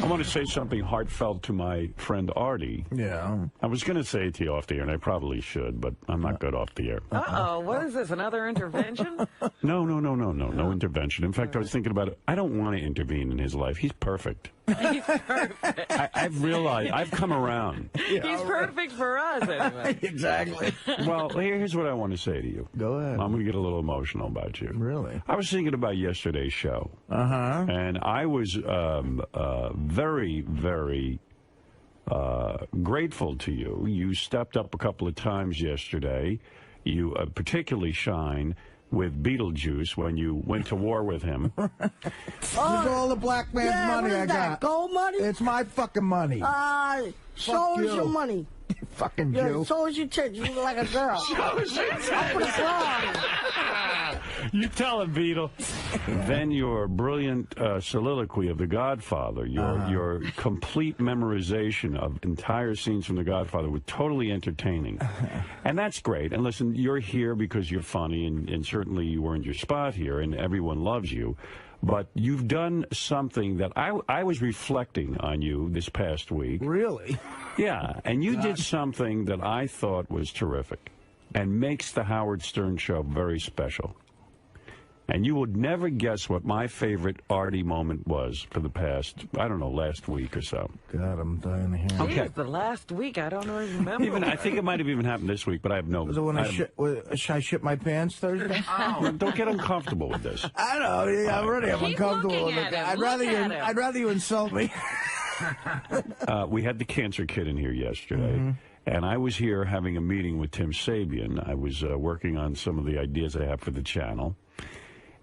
I want to say something heartfelt to my friend Artie. Yeah. I was going to say it to you off the air, and I probably should, but I'm not good off the air. Uh-oh, what is this, another intervention? No intervention. In fact, I was thinking about it. I don't want to intervene in his life. He's perfect. He's perfect. I've realized, I've come around. He's perfect for us, anyway. Exactly. Well, here's what I want to say to you. Go ahead. I'm going to get a little emotional about you. Really? I was thinking about yesterday's show. Uh-huh. And I was very, very grateful to you. You stepped up a couple of times yesterday. You particularly shine with Beetlejuice when you went to war with him. It's all the black man's money I got. Gold money? It's my fucking money. So is your money. Fucking Yeah, Jew. so is your tits. You look like a girl. You tell him, Beetle. Then your brilliant soliloquy of The Godfather, your complete memorization of entire scenes from The Godfather was totally entertaining. And that's great. And listen, you're here because you're funny, and certainly you earned your spot here, and everyone loves you. But you've done something that I was reflecting on you this past week. Really? Yeah, and you did something that I thought was terrific and makes the Howard Stern Show very special. And you would never guess what my favorite Artie moment was for the past, I don't know, last week or so. God, I'm dying to hear. Okay. The last week, I don't even remember. I think it might have even happened this week, but I have no... Was it when I shit my pants Thursday? Don't get uncomfortable with this. I know. I'm already uncomfortable with it. I'd rather you insult me. We had the cancer kid in here yesterday, and I was here having a meeting with Tim Sabian. I was working on some of the ideas I have for the channel,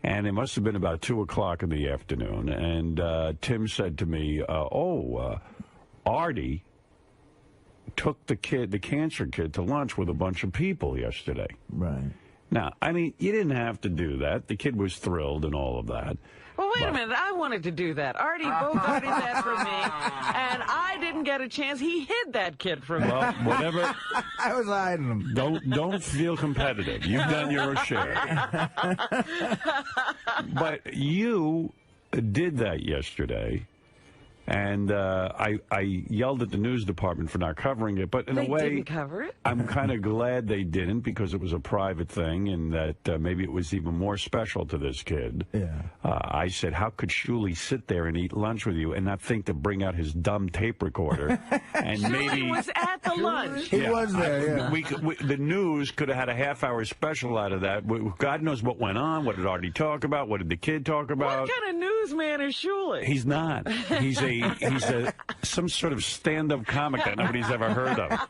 and it must have been about 2 o'clock in the afternoon, and Tim said to me, Artie took the cancer kid, to lunch with a bunch of people yesterday. Right. Now, I mean, you didn't have to do that. The kid was thrilled and all of that. Well, wait a minute. I wanted to do that. Artie both Artie that from me, and I didn't get a chance. He hid that kid from me. Well, whatever. I was hiding him. Don't feel competitive. You've done your share. But you did that yesterday. And I yelled at the news department for not covering it, but in a way, they didn't cover it. I'm kind of glad they didn't, because it was a private thing, and that maybe it was even more special to this kid. Yeah. I said, how could Shuli sit there and eat lunch with you and not think to bring out his dumb tape recorder? And Shuli was at the lunch. He was there, yeah. The news could have had a half-hour special out of that. God knows what went on. What did Artie talk about? What did the kid talk about? What kind of newsman is Shuli? He's not. He's some sort of stand-up comic that nobody's ever heard of.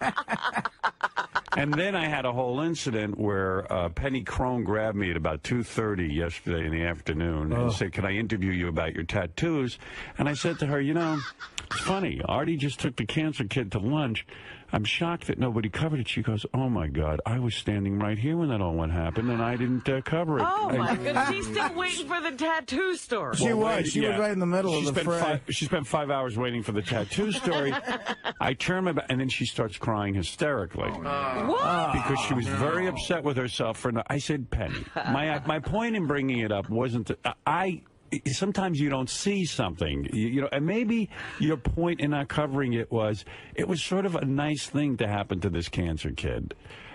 And then I had a whole incident where Penny Crone grabbed me at about 2:30 yesterday in the afternoon and said, can I interview you about your tattoos? And I said to her, it's funny. Artie just took the cancer kid to lunch. I'm shocked that nobody covered it. She goes, oh, my God, I was standing right here when that all went happened, and I didn't cover it. Oh, my goodness. She's still waiting for the tattoo story. She was. She was right in the middle of the fray. She spent 5 hours waiting for the tattoo story. I turn my back, and then she starts crying hysterically. What? Because she was very upset with herself for I said, Penny, my point in bringing it up wasn't sometimes you don't see something, and maybe your point in not covering it was sort of a nice thing to happen to this cancer kid.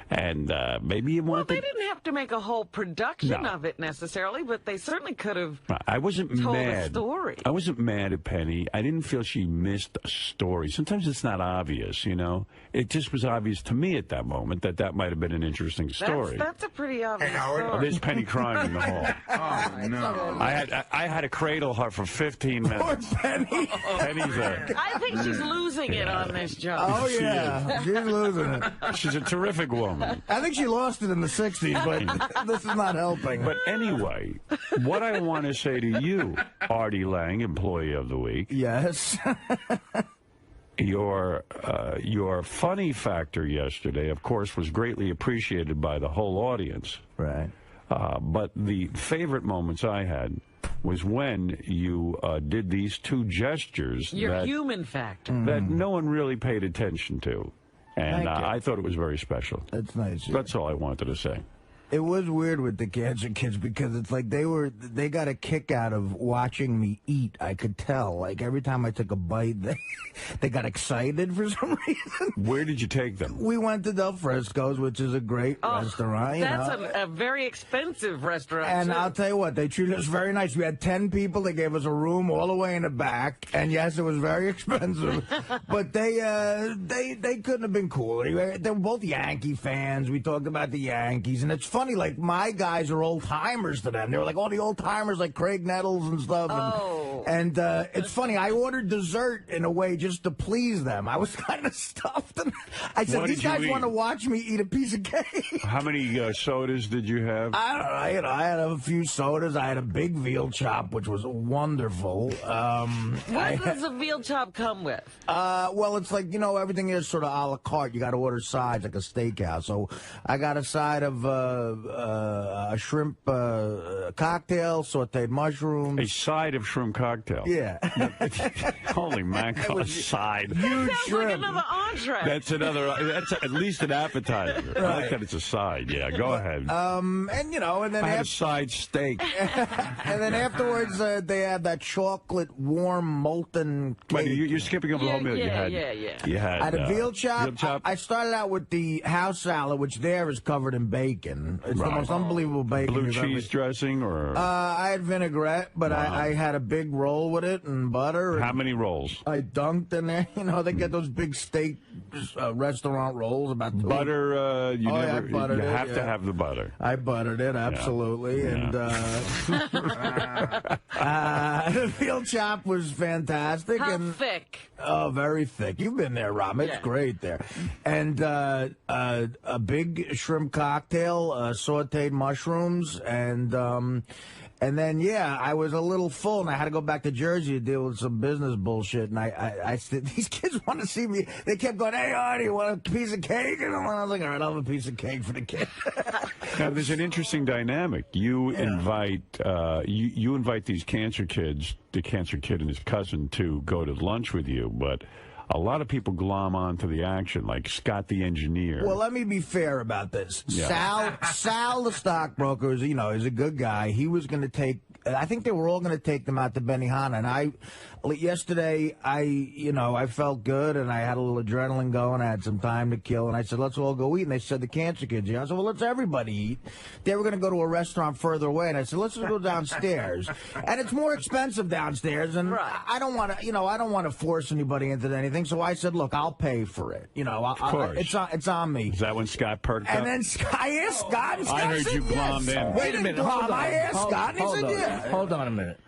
And maybe you want they didn't have to make a whole production of it necessarily, but they certainly could have. I wasn't told mad. A story. I wasn't mad at Penny. I didn't feel she missed a story. Sometimes it's not obvious, It just was obvious to me at that moment that might have been an interesting story. That's a pretty obvious story. Oh, there's Penny crying in the hall. Oh, no. I had to cradle her for 15 minutes. Poor Penny. Penny's I think she's losing it on this job. Oh, yeah. She's losing it. She's a terrific woman. I think she lost it in the 60s, but this is not helping. But anyway, what I want to say to you, Artie Lang, Employee of the Week. Yes. Your funny factor yesterday, of course, was greatly appreciated by the whole audience. Right. But the favorite moments I had was when you did these two gestures. Your human factor. That no one really paid attention to. And I thought it was very special. That's nice. That's all I wanted to say. It was weird with the cancer kids because it's like they got a kick out of watching me eat. I could tell. Like every time I took a bite, they got excited for some reason. Where did you take them? We went to Del Frisco's, which is a great restaurant. That's a very expensive restaurant. And too. I'll tell you what, they treated us very nice. We had 10 people. They gave us a room all the way in the back. And yes, it was very expensive. But they couldn't have been cooler. They were both Yankee fans. We talked about the Yankees. And it's funny, like, my guys are old-timers to them. They were like all the old-timers, like Craig Nettles and stuff. And it's funny, I ordered dessert in a way just to please them. I was kind of stuffed. And I said, these guys want to watch me eat a piece of cake. How many sodas did you have? I don't know. I had a few sodas. I had a big veal chop, which was wonderful. What does a veal chop come with? Well, it's like, everything is sort of a la carte. You got to order sides like a steakhouse. So I got a side of a shrimp cocktail, sauteed mushrooms. A side of shrimp cocktail? Yeah. Holy mackerel, a side. Huge shrimp. Like another entree. That's at least an appetizer. Right. I like that it's a side. Yeah, go ahead. And then I had a side steak. And then afterwards, they had that chocolate warm molten cake. Wait, you're skipping over the whole meal. You had I had a veal chop. I started out with the house salad, which there is covered in bacon. It's the most unbelievable bacon. Blue cheese dressing or? I had vinaigrette, but I had a big roll with it and butter. How many rolls? I dunked in there. They get those big steak restaurant rolls. About two. Butter. You have to have the butter. I buttered it, absolutely. Yeah. And the veal chop was fantastic. How thick? Oh, very thick. You've been there, Rob. It's great there. And a big shrimp cocktail, sauteed mushrooms, and then, I was a little full, and I had to go back to Jersey to deal with some business bullshit. And I said, these kids want to see me. They kept going, hey, Artie, you want a piece of cake? And I was like, all right, I'll have a piece of cake for the kid. Now, there's an interesting dynamic. You invite you invite these cancer kids, the cancer kid and his cousin, to go to lunch with you, but a lot of people glom onto the action, like Scott the engineer. Well, let me be fair about this. Yeah. Sal the stockbroker, is a good guy. He was going to take, I think they were all going to take them out to Benihana. And yesterday, I felt good and I had a little adrenaline going. I had some time to kill. And I said, let's all go eat. And they said, the cancer kids. I said, well, let's everybody eat. They were going to go to a restaurant further away. And I said, let's just go downstairs. And it's more expensive downstairs. And I don't want to, force anybody into anything. So I said, look, I'll pay for it. Of course. It's on me. Is that when Scott perked up? And then I asked Scott. And Scott I heard said you glommed in. Wait a minute. Hold on. I asked Scott, and he said, yeah. Hold on a minute.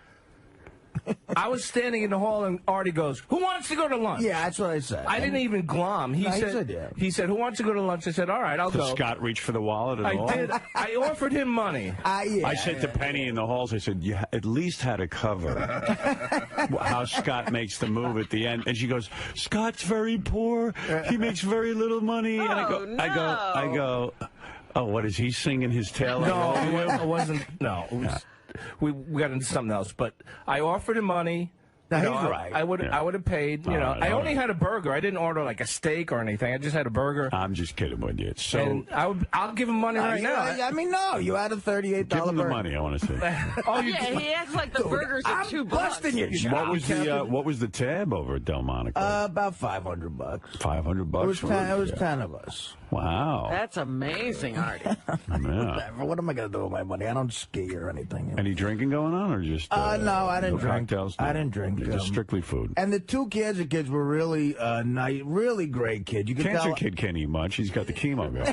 I was standing in the hall, and Artie goes, who wants to go to lunch? Yeah, that's what I said. I didn't even glom. He said, who wants to go to lunch? I said, all right, I'll go. Did Scott reach for the wallet at all? I did. I offered him money. I said to Penny in the halls, I said, you at least had a cover. How Scott makes the move at the end. And she goes, Scott's very poor. He makes very little money. And I go, oh, what is he singing his tail off? No, it wasn't. No, it was, we got into something else. But I offered him money. He's right. I would have paid. I only had a burger. I didn't order like a steak or anything. I just had a burger. I'm just kidding with you. So I'll give him money right now. I mean, no, you had a $38 give him the burger. money. I want to see. He acts like the burgers are $2. Busting you. What was the tab over at Delmonico? About $500. $500. It was 10 of us. Wow. That's amazing, Artie. Yeah. What am I going to do with my money? I don't ski or anything. Any drinking going on, or just no, I didn't drink. Cocktails? No. I didn't drink. Just strictly food. And the two cancer kids were really nice, really great kids. You could cancer tell... kid can't eat much. He's got the chemo going.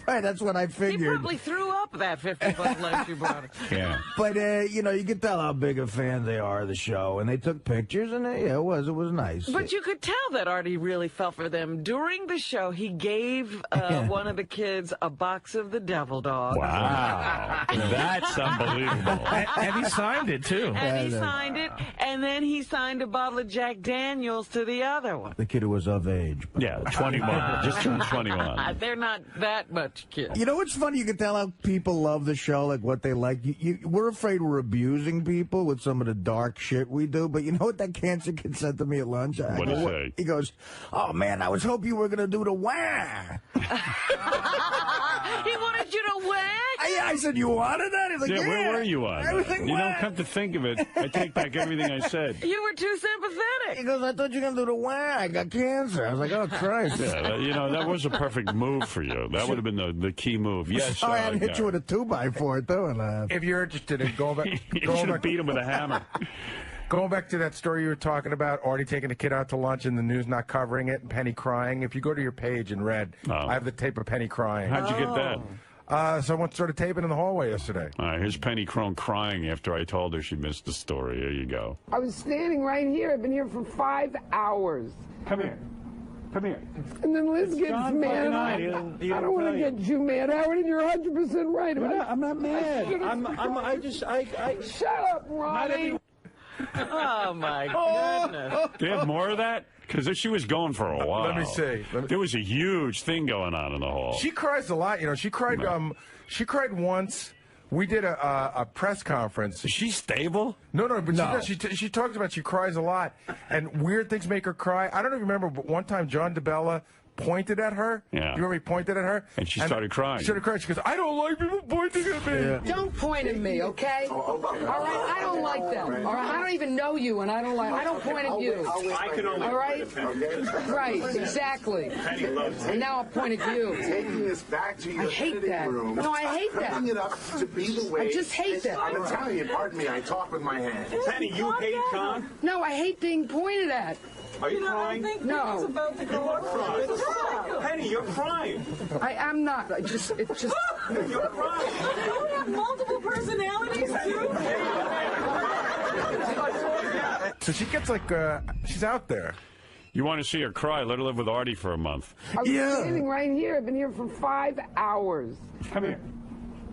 Right, that's what I figured. He probably threw up that 50-buck lunch you brought him. Yeah. But you could tell how big a fan they are of the show, and they took pictures, and it was nice. But you could tell that Artie really felt for them. During the show, he gave one of the kids a box of the Devil Dog. Wow. That's unbelievable. And he signed it, too. And he signed it, and then he signed a bottle of Jack Daniels to the other one. The kid who was of age. Yeah, 21. Just turned 21. They're not that much kids. You know what's funny? You can tell how people love the show, like what they like. We're afraid we're abusing people with some of the dark shit we do, but you know what that cancer kid said to me at lunch? What did he say? He goes, oh, man, I was hoping you were going to do the wah. He wanted you to whack? yeah. I said, you wanted that? He's like, yeah. Where were you on? Everything You know, went. come to think of it, I take back everything I said. You were too sympathetic. He goes, I thought you were going to do the whack. I got cancer. I was like, oh, Christ. Yeah, that was a perfect move for you. That would have been the key move. Yes. I had to hit you with a 2x4, too. And, If you're interested in going back, you should have beat him with a hammer. Going back to that story you were talking about, Artie taking a kid out to lunch and the news not covering it, and Penny crying. If you go to your page and read, I have the tape of Penny crying. How'd you get that? Someone started taping in the hallway yesterday. All right, here's Penny Crone crying after I told her she missed the story. Here you go. I was standing right here. I've been here for 5 hours. Come here. Come here. And then Liz gets John mad. I don't want to get you mad, Howard, and you're 100% right. I'm not mad. Shut up, Ronnie. Oh, my goodness. They had more of that? Because she was going for a while. Let me see. There was a huge thing going on in the hall. She cries a lot. You know, she cried. She cried once. We did a press conference. Is she stable? No, but No. she talks about she cries a lot, and weird things make her cry. I don't even remember, but one time John DeBella pointed at her. Yeah. You remember he pointed at her? And she started crying. She started crying. She goes, I don't like people pointing at me. Yeah. Don't point at me, okay? All right, I don't like them. All right, I don't even know you, and I don't point at you. All right? Right, exactly. And now I'll point at you. Taking this back to your I hate sitting that. room. No, I hate that. Bringing it up to be the way. I just hate that. I'm Italian. Pardon me. I talk with my hands. Penny, you hate John? No, I hate being pointed at. Are you crying? No, Penny, you're crying. I'm not. It's just. You're crying. You have multiple personalities, too? So she gets like, she's out there. You want to see her cry? Let her live with Artie for a month. I was standing right here. I've been here for 5 hours. Come here.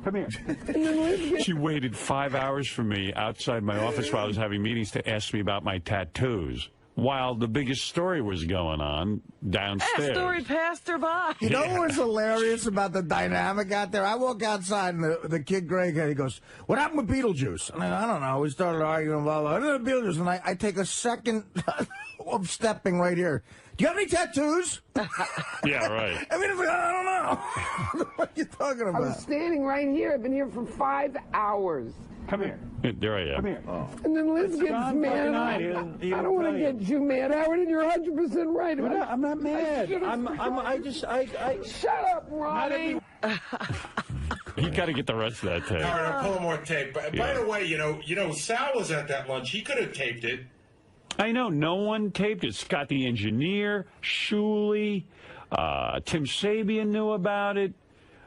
Come here. And then Liz gets She waited 5 hours for me outside my office while I was having meetings to ask me about my tattoos, while the biggest story was going on downstairs. That story passed her by. You know what was hilarious about the dynamic out there? I walk outside and the kid Greg, he goes, what happened with Beetlejuice? And I don't know. We started arguing, blah, blah, blah. Beetlejuice. And I take a second of stepping right here. Do you have any tattoos? Yeah, right. I mean, it's like, I don't know. What are you talking I was about? standing right here. I've been here for 5 hours. Come here. There I am. Come here. And then Liz gets mad. I don't want to get you mad, Howard, and you're 100% right. I'm not mad. Shut up, Ronnie. You got to get the rest of that tape. All right, I'm pulling more tape. By Yeah. the way, you know, Sal was at that lunch. He could have taped it. I know. No one taped it. Scott the engineer, Shuley, Tim Sabian knew about it.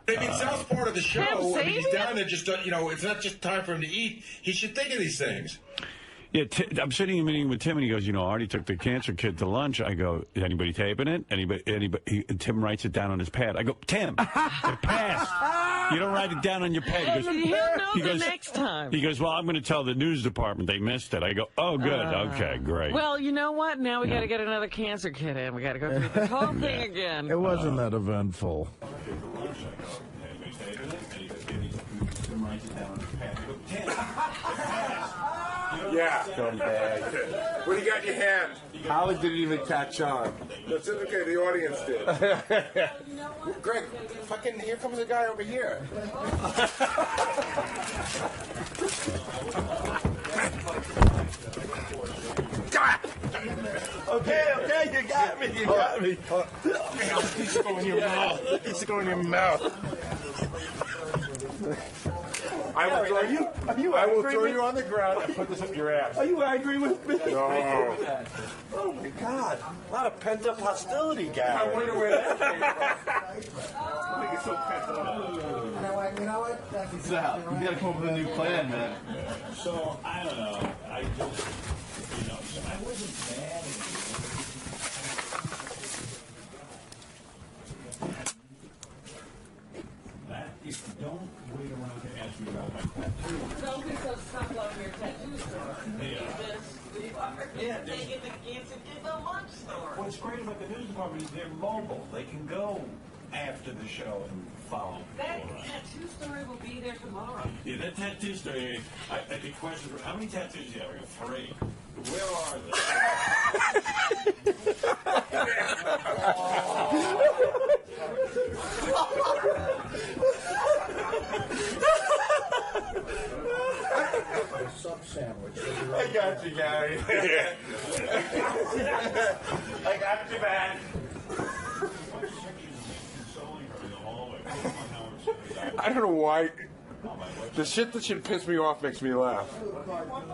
I mean, Sal's part of the show. Tim I mean, he's Sabian? down there just, it's not just time for him to eat. He should think of these things. Yeah, I'm sitting in a meeting with Tim, and he goes, Artie took the cancer kid to lunch. I go, is anybody taping it? Anybody? Tim writes it down on his pad. I go, Tim, it passed. You don't write it down on your pad. He goes, He'll know the next time. He goes, well, I'm going to tell the news department they missed it. I go, oh, good. Okay, great. Well, you know what? Now we got to get another cancer kid in. We got to go through this whole thing again. It wasn't that eventful. Yeah. What do you got in your hand? Howard didn't even catch on. That's it. Okay, the audience did. Greg, fucking, here comes a guy over here. Okay, you got me. You got me. He's going in your mouth. He's going in your mouth. I will throw you on the ground and put this up your ass. Are you angry with me? No. Oh my God! A lot of pent-up hostility, Gary. I wonder where that came You know what? Sal, you gotta come up with a new plan, man. So, I don't know. I just, I wasn't mad. That, if you don't wait around to ask me about my tattoo. Don't be so stuck on your tattoos. Yeah, They get the cancer kid the lunch story. What's great about the news department is they're mobile. They can go after the show and follow. That tattoo story will be there tomorrow. Yeah, that tattoo story, I the question, how many tattoos do you have? I got 3. Where are they? Sub sandwich. I got you, Gary. I got you, man. I don't know why. The shit that should piss me off makes me laugh.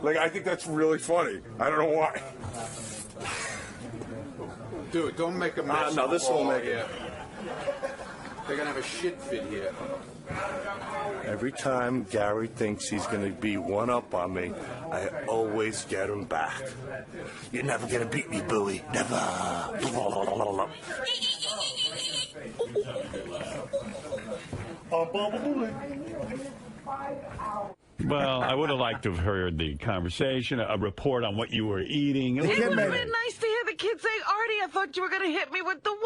Like, I think that's really funny. I don't know why. Dude, don't make a mess. No, this won't make it. They're gonna have a shit fit here. Every time Gary thinks he's going to be one up on me, I always get him back. You're never going to beat me, Bowie. Never. Well, I would have liked to have heard the conversation, a report on what you were eating. It would have been nice to hear the kid say, Artie, I thought you were going to hit me with the wing.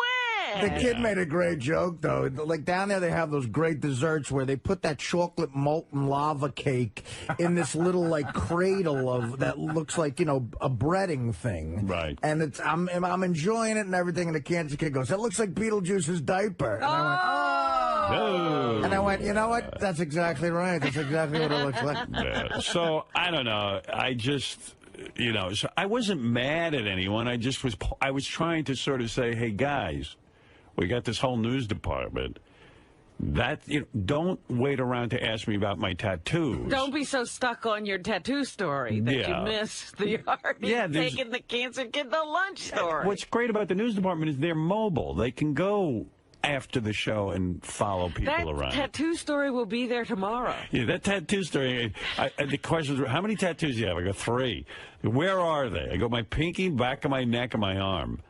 The kid made a great joke, though. Like, down there, they have those great desserts where they put that chocolate molten lava cake in this little, like, cradle of that looks like, you know, a breading thing. Right. And it's I'm enjoying it and everything, and the cancer kid goes, that looks like Beetlejuice's diaper. And I went, oh! No. And I went, you know what? That's exactly right. That's exactly what it looks like. Yeah. So, I don't know. I just... You know, so I wasn't mad at anyone. I was trying to sort of say, hey, guys, we got this whole news department. Don't wait around to ask me about my tattoos. Don't be so stuck on your tattoo story that you miss the Artie taking the cancer kid to lunch story. What's great about the news department is they're mobile. They can go after the show and follow people around. That tattoo story will be there tomorrow. Yeah, that tattoo story. The question is, how many tattoos do you have? I go, 3. Where are they? I go, my pinky, back of my neck, and my arm.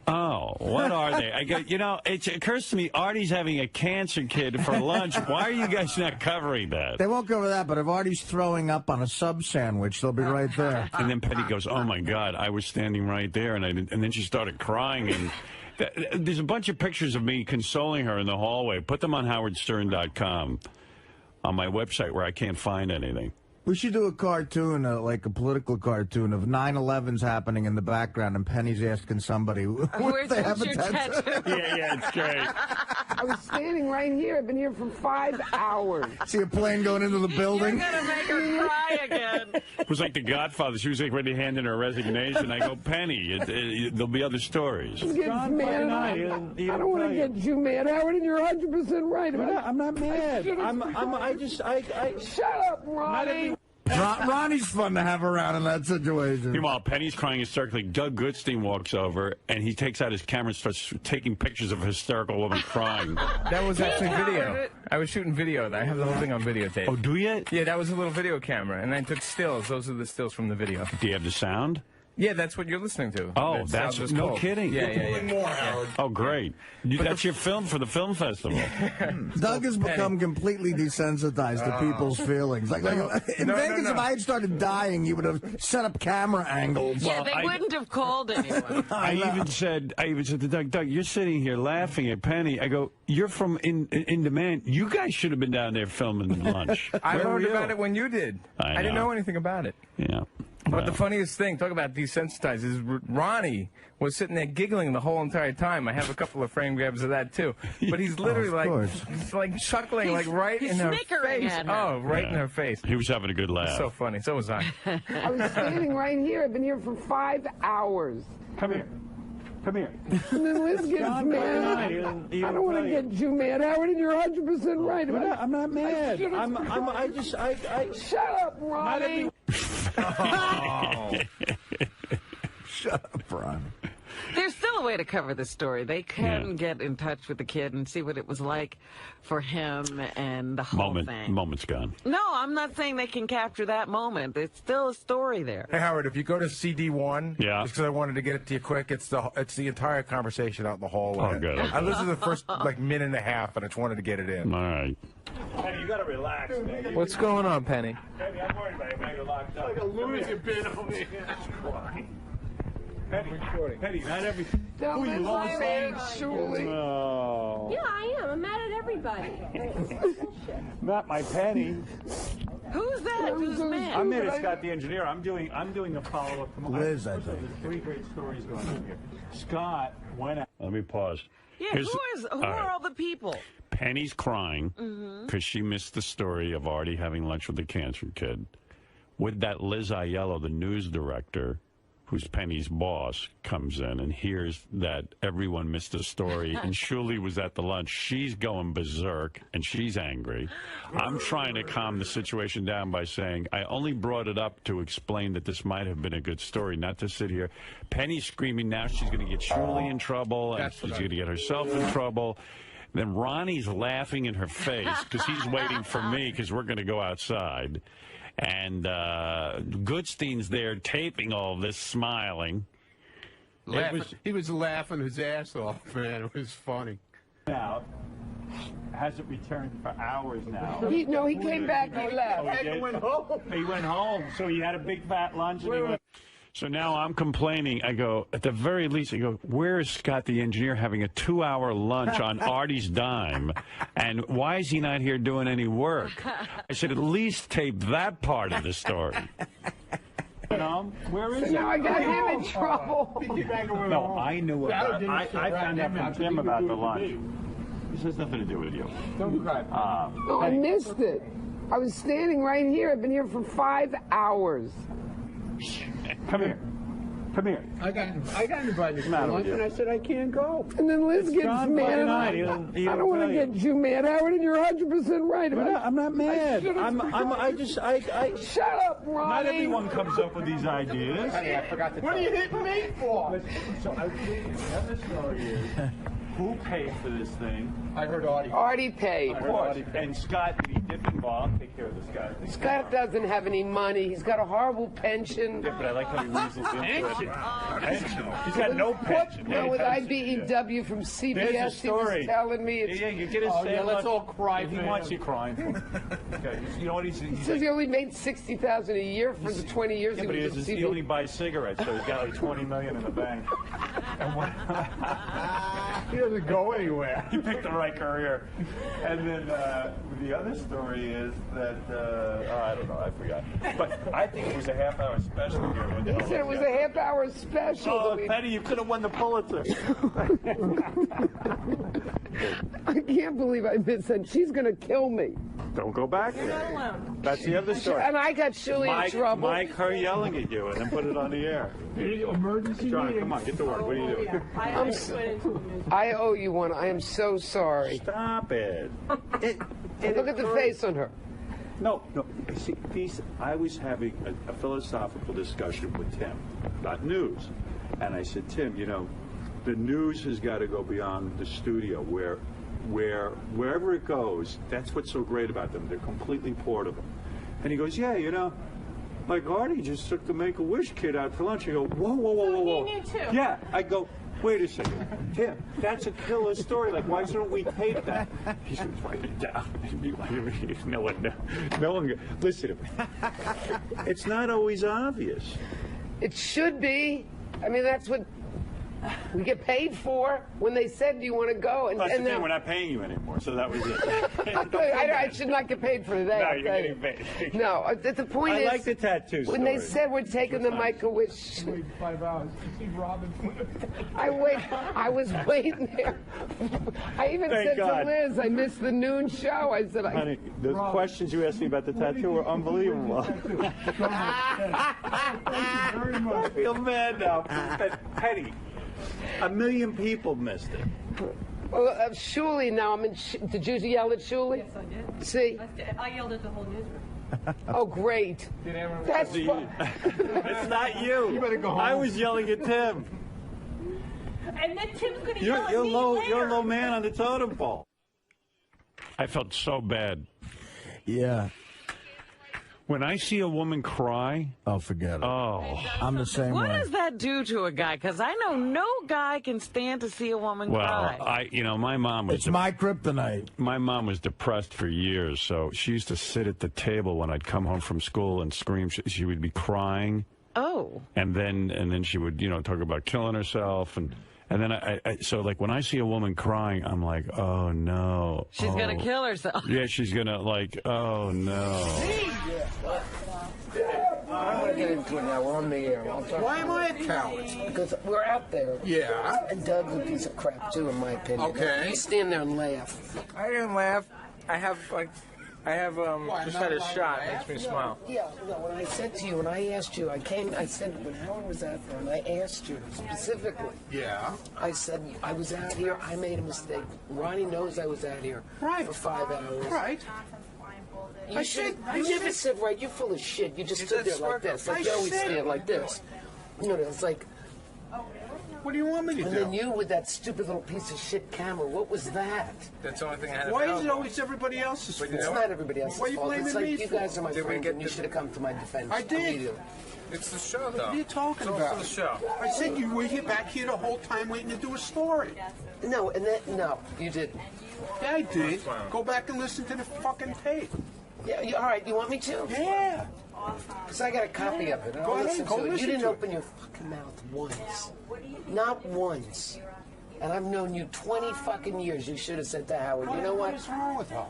Oh, what are they? I go, it occurs to me, Artie's having a cancer kid for lunch. Why are you guys not covering that? They won't cover that, but if Artie's throwing up on a sub sandwich, they'll be right there. And then Penny goes, oh, my God, I was standing right there. And then she started crying. And there's a bunch of pictures of me consoling her in the hallway. Put them on howardstern.com on my website where I can't find anything. We should do a cartoon, like a political cartoon of 9/11's happening in the background, and Penny's asking somebody, where's they have a your tattoo? Yeah, it's great. I was standing right here. I've been here for 5 hours. See a plane going into the building? You're going to make her cry again. It was like The Godfather. She was like ready to hand in her resignation. I go, Penny, there'll be other stories. I don't want to get you mad, Howard, and you're 100% right. I'm not mad. Shut up, Ronnie. Ronnie's fun to have around in that situation. Meanwhile, Penny's crying hysterically. Doug Goodstein walks over, and he takes out his camera and starts taking pictures of a hysterical woman crying. That was actually video. I was shooting video. I have the whole thing on videotape. Oh, do you? Yeah, that was a little video camera, and I took stills. Those are the stills from the video. Do you have the sound? Yeah, that's what you're listening to. Oh, that's no kidding. Yeah. More, Howard. Oh, great. That's your film for the film festival. Doug has become completely desensitized to people's feelings. Like in Vegas, if I had started dying, you would have set up camera angles. Yeah, they wouldn't have called anyone. I even said to Doug, you're sitting here laughing at Penny. I go, you're from in demand. You guys should have been down there filming lunch. I learned about it when you did. I didn't know anything about it. Yeah. But the funniest thing, talk about desensitized, is Ronnie was sitting there giggling the whole entire time. I have a couple of frame grabs of that, too. But he's literally he's like chuckling, like right in her face. Oh, right in her face. He was having a good laugh. So funny. So was I. I was standing right here. I've been here for 5 hours. Come here. Come here. And then Liz gets mad. I don't want to get you mad, Howard, and you're 100% right. I'm not mad. Shut up, Ronnie. Shut up, Ron. There's still a way to cover this story. They can get in touch with the kid and see what it was like for him and the whole thing. Moment's gone. No, I'm not saying they can capture that moment. It's still a story there. Hey, Howard, if you go to CD1, just because I wanted to get it to you quick, it's the entire conversation out in the hallway. Oh, good. I listened to the first minute and a half, and I just wanted to get it in. All right. Penny, you gotta relax, man. What's going on, Penny? Penny, I'm worried about you. Man, you're locked up. Like a loser bin over here. Penny, not every. Who you Julie? Oh. Yeah, I am. I'm mad at everybody. Not my Penny. Who's that? Who's mad? I'm in. Scott, the engineer. I'm doing a follow-up. Liz, I think. There's 3 great stories going on here. Scott went out. Let me pause. Yeah, who are all the people? Penny's crying Mm-hmm. because she missed the story of Artie having lunch with the cancer kid. With that, Liz Aiello, the news director, who's Penny's boss, comes in and hears that everyone missed the story, and Shuli was at the lunch. She's going berserk, and she's angry. I'm trying to calm the situation down by saying, I only brought it up to explain that this might have been a good story, not to sit here. Penny's screaming now she's going to get Shuli in trouble, and she's going to get herself in trouble. Then Ronnie's laughing in her face because he's waiting for me because we're going to go outside. And Goodstein's there taping all this, smiling. He was laughing his ass off, man. It was funny. Now, hasn't returned for hours now. He came back, he left. He went home. He went home, so he had a big fat lunch. And he went. So now I'm complaining. I go, at the very least, I go, where is Scott the engineer having a 2-hour lunch on Artie's dime? And why is he not here doing any work? I said, at least tape that part of the story. Where is he? Now I got him in trouble. No, I knew about it. I found out from Tim about the lunch. This has nothing to do with you. Don't cry. No, I missed it. I was standing right here. I've been here for 5 hours. Come here. Come here. I got invited to lunch, and I said I can't go. And then Liz gets mad. I don't want to get you mad, Howard, and you're 100% right. I'm not mad. Shut up, Ronnie. Not everyone comes up with these ideas. Honey, I forgot to. What are you hitting me for? So the other story is, who paid for this thing? I heard Artie. Artie paid. Of course. And Scott, did he dip involved? Take care of this guy. Scott doesn't have any money. He's got a horrible pension. Yeah, but I like how he weasels into it. Pension? He's got no pension. No, with IBEW from CBS, he was telling me it's... Yeah, you get his let's all cry for him. He wants you crying for him. Okay, you know what he says? He only made $60,000 a year for the 20 years he was at CBS. He only buys cigarettes, so he's got like $20 million in the bank. He doesn't go anywhere. He picked the right career. And then the other story is that, I don't know, I forgot. But I think it was a half-hour special here. He said it was a half-hour special. Oh, Penny, you could have won the Pulitzer. I can't believe I missed that. She's going to kill me. Don't go back there. You're not alone. That's the other story. And I got Shuli in trouble. Mike, her yelling at you, and then put it on the air. Emergency John, come on, get to work. What are you doing? I owe you one. I am so sorry. Stop it. Look at the face on her. No. See, I was having a philosophical discussion with Tim about news. And I said, Tim, the news has got to go beyond the studio wherever it goes, that's what's so great about them. They're completely portable. And he goes, yeah, like Artie just took the Make-A-Wish kid out to lunch. I go, whoa. He knew too. Yeah, I go, wait a second. Tim, that's a killer story. Like, why don't we tape that? He said, write it down. No one, listen to me. It's not always obvious. It should be. I mean, that's what we get paid for. When they said, do you want to go? And the thing, we're not paying you anymore, so that was it. I should not get paid for that. No, you're getting paid. No, the point is... I like the tattoo story. When they said we're taking the Make-A-Wish... Wait 5 hours to see Robin. I was waiting there. I even said to Liz, I missed the noon show. I said... Honey, the questions you asked me about the tattoo were unbelievable. I feel mad now. Penny. 1 million people missed it. Well, Shuli now. Did you yell at Shuli? Yes, I did. See? I yelled at the whole newsroom. Oh, great. That's fun. It's not you. You better go home. I was yelling at Tim. And then Tim's going to yell at me later. You're a low man on the totem pole. I felt so bad. Yeah. When I see a woman cry... Oh, forget it. Oh. I'm the same way. What does that do to a guy? Because I know no guy can stand to see a woman cry. Well, my mom was... It's my kryptonite. My mom was depressed for years, so she used to sit at the table when I'd come home from school and scream. She would be crying. Oh. And then she would, talk about killing herself and then so like when I see a woman crying, I'm like, oh no. She's going to kill herself. Yeah, she's going to oh no. get into it now. We're on the air. Why am I a coward? Because we're out there. Yeah. And Doug's a piece of crap, too, in my opinion. Okay. You stand there and laugh. I didn't laugh. I have just had a shot. Makes me smile. Yeah, no, when I said to you, when I asked you, I said, when Howard was out there, and I asked you specifically. Yeah. I said, I was out here, I made a mistake. Ronnie knows I was out here for 5 hours. Right. You should have said, right, you're full of shit. You just stood there like this. Like you always stand like this. You know, it's like... What do you want me to do? And then you with that stupid little piece of shit camera. What was that? That's the only thing I had. Why is it always everybody else's fault? It's not everybody else's fault. Why are you It's blaming like me you guys are my friends and you should have come to my defense. I did. It's the show, though. What are you talking it's about? The show. I said you were here back here the whole time waiting to do a story. No, no, you didn't. Yeah, I did. Go back and listen to the fucking tape. Yeah, all right, you want me to? Yeah. Because I got a copy of it. Go ahead, go listen You didn't to it. open your fucking mouth once. Not once. And I've known you 20 fucking years. You should have said to Howard, you know what? What's wrong with her?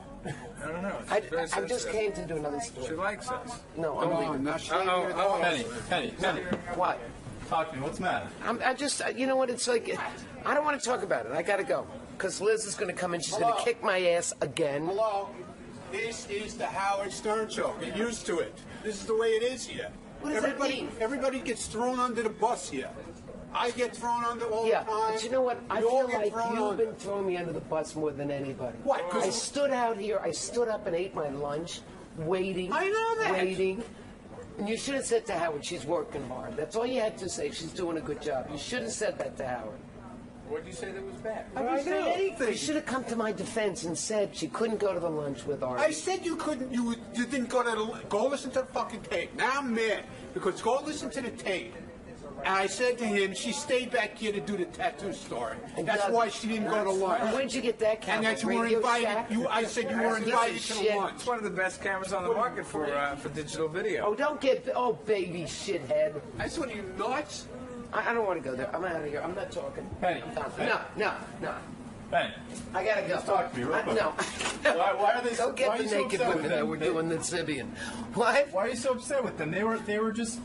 I don't know. I just came to do another story. She likes us. No, Come I'm on, leaving. now she Penny. What? Talk to me. What's the matter? I just, you know what? It's like, I don't want to talk about it. I got to go. Because Liz is going to come in. She's going to kick my ass again. Hello? This is the Howard Stern Show. Get used to it. This is the way it is here. What does that mean? Everybody gets thrown under the bus here. I get thrown under all the time. But you know what? I You all feel get like thrown you've under. been throwing me under the bus more than anybody. What? 'Cause- I stood out here. I stood up and ate my lunch, waiting. I know that. Waiting. And you should have said to Howard, she's working hard. That's all you had to say. She's doing a good job. You should have said that to Howard. What did you say that was bad? I didn't say anything. You should have come to my defense and said she couldn't go to the lunch with Artie. I said you couldn't. You didn't go to go listen to the fucking tape. Now I'm mad because go listen to the tape. And I said to him, she stayed back here to do the tattoo story. That's why she didn't go to lunch. And where'd you get that camera? And that you were Radio invited. Shack? I said you were invited to the lunch. It's one of the best cameras on the market for digital video. Oh, don't get... Oh, baby shithead. I said, what are you nuts? I don't want to go there. I'm out of here. I'm not talking. Penny. No. Penny. I gotta go. Just talk to me real quick. No. Why are they? Don't get why are the you so naked upset with women that them? were doing the Sibian. What? Why are you so upset with them? They were just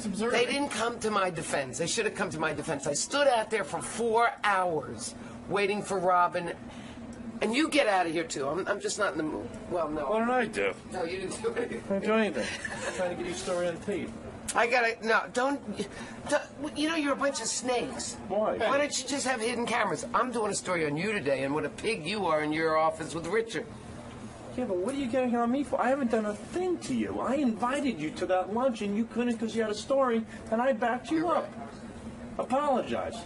observing. They didn't come to my defense. They should have come to my defense. I stood out there for 4 hours waiting for Robin. And you get out of here, too. I'm just not in the mood. Well, no. What did I do? No, you didn't do anything. I didn't do anything. I'm trying to get your story on tape. I gotta... No, don't... You know, you're a bunch of snakes. Why? Why don't you just have hidden cameras? I'm doing a story on you today and what a pig you are in your office with Richard. Yeah, but what are you getting on me for? I haven't done a thing to you. I invited you to that lunch and you couldn't because you had a story, and I backed you up. Apologize.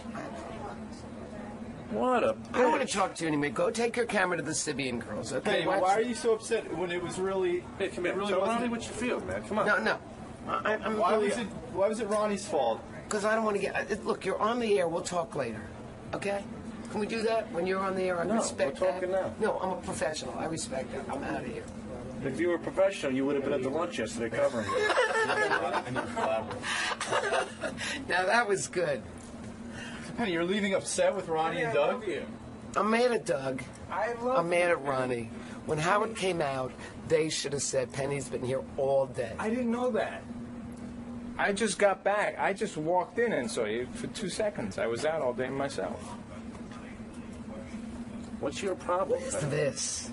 What a bitch. I don't want to talk to you anymore. Go take your camera to the Sibian girls, okay? Hey, why are you so upset when it was really... Hey, come here. Really Tell wasn't Ronnie it? what you feel, man. Come on. No. I'm Why was it Ronnie's fault? Because I don't want to get... Look, you're on the air. We'll talk later, okay? Can we do that? When you're on the air, I respect we're talking that. now. No, I'm a professional. I respect that. I'm out of here. If you were professional, you would have been at the lunch yesterday covering it. Now, that was good. Penny, you're leaving upset with Ronnie and Doug? I'm mad at Doug. I'm mad at Ronnie. When Howard came out, they should have said, Penny's been here all day. I didn't know that. I just got back. I just walked in and saw you for 2 seconds. I was out all day myself. What's your problem? What's this?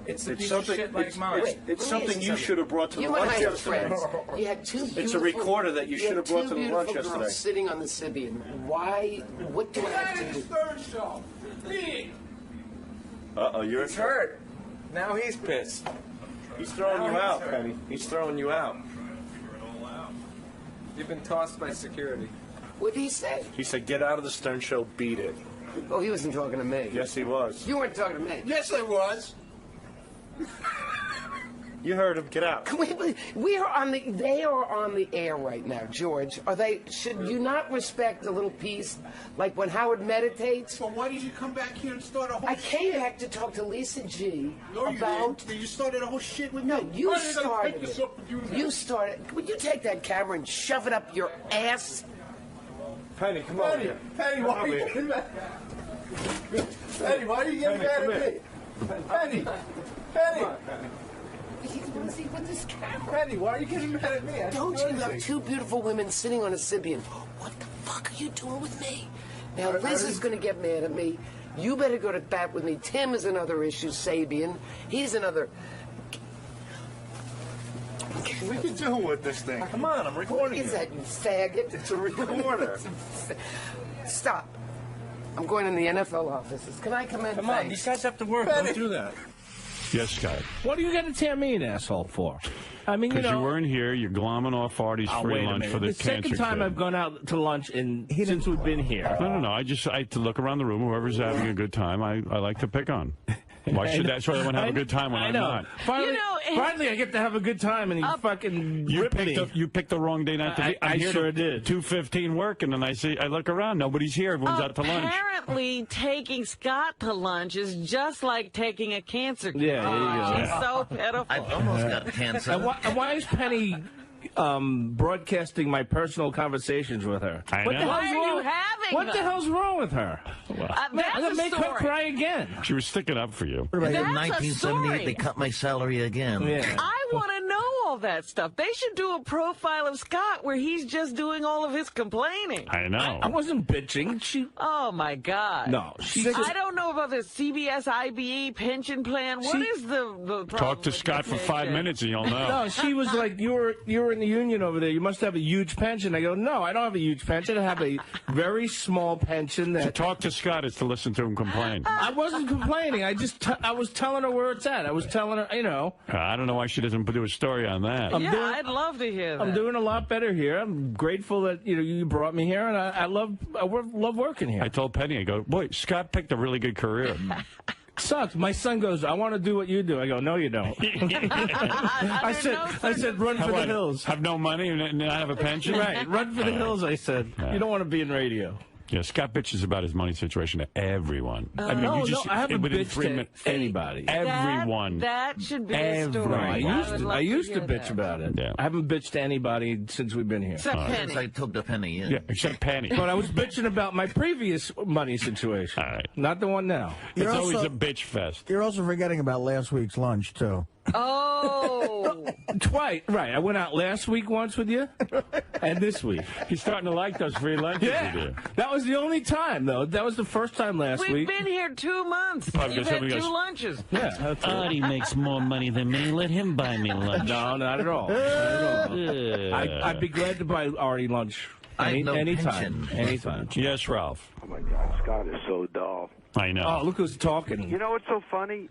It's a It's piece of something. shit like mine. It's something you should have brought to the You and I lunch are yesterday. friends. You had two beautiful... It's a recorder that you should have brought to the lunch two beautiful girls yesterday. sitting on the Sibian. Why? What do I have to do? Uh-oh, you're He's hurt. Now he's pissed. He's throwing you Now out, he's hurt. Penny. He's throwing you out. You've been tossed by security. What did he say? He said, get out of the Stern Show, beat it. Oh, he wasn't talking to me. Yes, he was. You weren't talking to me. Yes, I was. You heard him. Get out. We are on the. They are on the air right now, George. Are they? Should you not respect a little piece, like when Howard meditates? Well, why did you come back here and start a whole? I came back to talk to Lisa G. No, you about. didn't. You started a whole shit with No, me. you Why did I started pick this it. up with you? You started. Would you take that camera and shove it up your ass? Penny, come on. Penny, why are you getting mad? Penny, why are you getting mad at me? Penny, Penny. See, with this camera. Penny, why are you getting mad at me? Don't you have two beautiful women sitting on a Sybian? What the fuck are you doing with me? Now, Liz is going to get mad at me. You better go to bat with me. Tim is another issue, Sabian. He's another... What are you doing with this thing? Come on, I'm recording What is that, you faggot? It's a recorder. Stop. I'm going in the NFL offices. Can I come in? Come on, these guys have to work. Don't do that. Yes, Scott. What are you going to tear me an asshole for? I mean, because you weren't here, you're glomming off Artie's free lunch for the cancer. The second time I've gone out to lunch since we've been here. No. I to look around the room. Whoever's having a good time, I like to pick on. Why should that? So everyone have a good time when I'm not. Finally, I get to have a good time, and he fucking ripped me. You picked the wrong day not to be. I sure did. 2:15 work, and then I look around. Nobody's here. Everyone's out to lunch. Apparently, taking Scott to lunch is just like taking a cancer. Yeah, there you go. She's so pitiful. I almost got cancer. And why is Penny broadcasting my personal conversations with her? Why are you having What the hell's wrong with her? I'm going to make her cry again. She was sticking up for you. In 1978, they cut my salary again. Yeah. I want to know all that stuff. They should do a profile of Scott where he's just doing all of his complaining. I know. I wasn't bitching. Oh, my God. No. I don't know about the CBS IBE pension plan. What is the problem? Talk to Scott for 5 minutes and you'll know. No, she was like, you were in the union over there. You must have a huge pension. I go, no, I don't have a huge pension. I have a very small pension. To talk to Scott is to listen to him complain. I wasn't complaining. I was telling her where it's at. I was telling her, I don't know why she doesn't do a story on that. I'd love to hear that. I'm doing a lot better here. I'm grateful that you brought me here, and I love working here. I told Penny, I go, boy, Scott picked a really good career. Sucks. My son goes, I want to do what you do. I go, no, you don't. I said, run for the hills. Have no money and not have a pension? Right, run for the hills, I said. You don't want to be in radio. Yeah, Scott bitches about his money situation to everyone. I mean, I haven't bitched to anybody. Everyone. That should be a story. I used to bitch about it. Yeah. I haven't bitched to anybody since we've been here. Except Penny. I took the penny in. Yeah, except Penny. But I was bitching about my previous money situation. All right. Not the one now. It's always a bitch fest. You're also forgetting about last week's lunch, too. Oh. Twice. Right. I went out last week once with you, and this week. He's starting to like those free lunches with you. That was the only time, though. That was the first time last week. We've been here 2 months. You've had 2 lunches. Yeah. That's Artie makes more money than me. Let him buy me lunch. No, not at all. Not at all. I'd be glad to buy Artie lunch. Anytime. Yes, Ralph. Oh, my God. Scott is so dull. I know. Oh, look who's talking. You know what's so funny?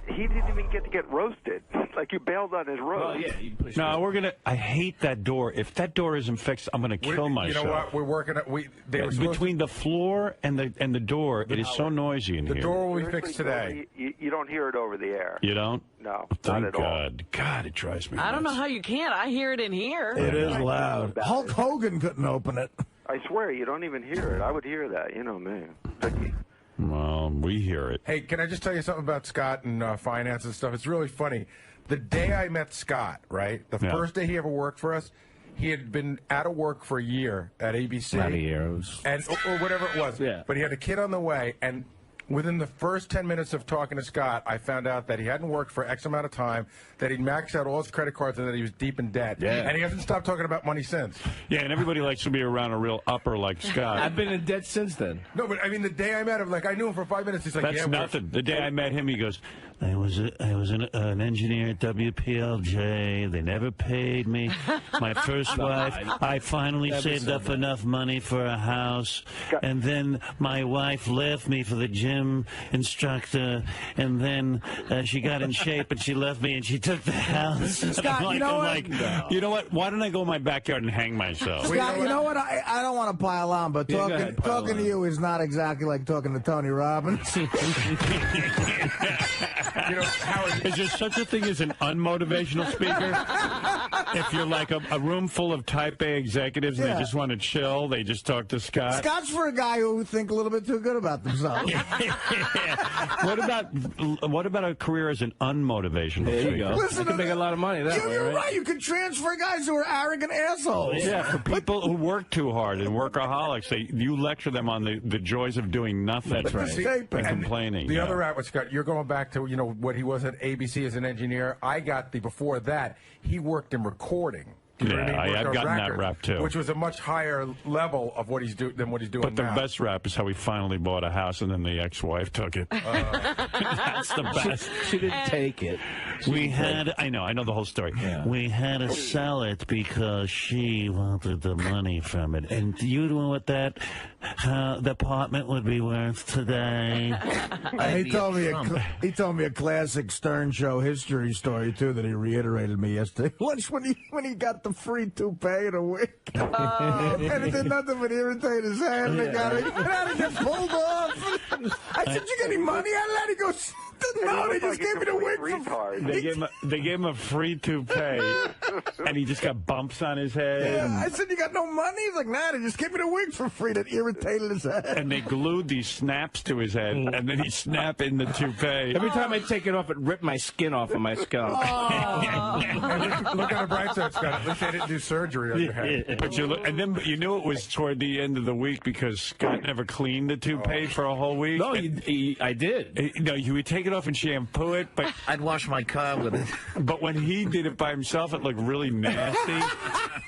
He didn't even get roasted. Like, you bailed on his roast. Oh, yeah. You pushed No, I hate that door. If that door isn't fixed, I'm going to kill myself. You know what? We're working at... Between the floor and the door, it is so noisy in here. The door will be fixed today. You don't hear it over the air. You don't? No, Thank not at all. God. God, it drives me I don't know nuts. how you can't. I hear it in here. It is loud. Hulk Hogan couldn't open it. I swear, you don't even hear it. I would hear that. You know me. Well, we hear it. Hey, can I just tell you something about Scott and finance and stuff? It's really funny. The day I met Scott, right, the first day he ever worked for us, he had been out of work for a year at ABC. Not a year. Or whatever it was. Yeah. But he had a kid on the way, and within the first 10 minutes of talking to Scott, I found out that he hadn't worked for X amount of time, that he'd maxed out all his credit cards, and that he was deep in debt. Yeah. And he hasn't stopped talking about money since. Yeah, and everybody likes to be around a real upper like Scott. I've been in debt since then. No, but I mean, the day I met him, like, I knew him for 5 minutes. He's like, That's nothing. The day I met him, he goes, I was an engineer at WPLJ. They never paid me. My first wife, I finally saved up enough money for a house. And then my wife left me for the gym instructor. And then she got in shape and she left me and she took the house. Scott, you know what? You know what? Why don't I go in my backyard and hang myself? Scott, you know what? I don't want to pile on, but talking to you is not exactly like talking to Tony Robbins. You know, Howard, is there such a thing as an unmotivational speaker? if you're like a room full of Type A executives and they just want to chill, they just talk to Scott. Scott's for a guy who think a little bit too good about themselves. What about a career as an unmotivational There you speaker? go. Listen, You can make a lot of money that way, You're right? right. You can transfer guys who are arrogant assholes. Yeah, for people who work too hard and workaholics, you lecture them on the joys of doing nothing. That's right. And complaining. The other rap with Scott, you're going back to what he was at ABC as an engineer. I got before that, he worked in recording. You know what I mean? I've Worked on gotten that records, rap too. which was a much higher level of what he's than what he's doing But the now. best rap is how he finally bought a house and then the ex-wife took it. That's the best. She didn't take it. I know the whole story. Yeah. We had to sell it because she wanted the money from it. And do you know what that the apartment would be worth today? He told me a classic Stern Show history story too that he reiterated me yesterday. Once when he got the free toupee and a wig, and it did nothing but irritate his head. And it had to get pulled off. I said, "You got any money on that?" He goes, "No, they just gave me the wig for." They gave him a free toupee, and he just got bumps on his head. Yeah, I said, "You got no money?" He's like, "Nah, they just gave me the wig for free." That irritated his head. And they glued these snaps to his head, and then he'd snap in the toupee. Every time I take it off, it ripped my skin off of my scalp. Look on the bright side, Scott. At least they didn't do surgery on your head. But you knew it was toward the end of the week because Scott never cleaned the toupee for a whole week. No, I did. No, he would take it off and shampoo it, but I'd wash my car with it. But when he did it by himself, it looked really nasty.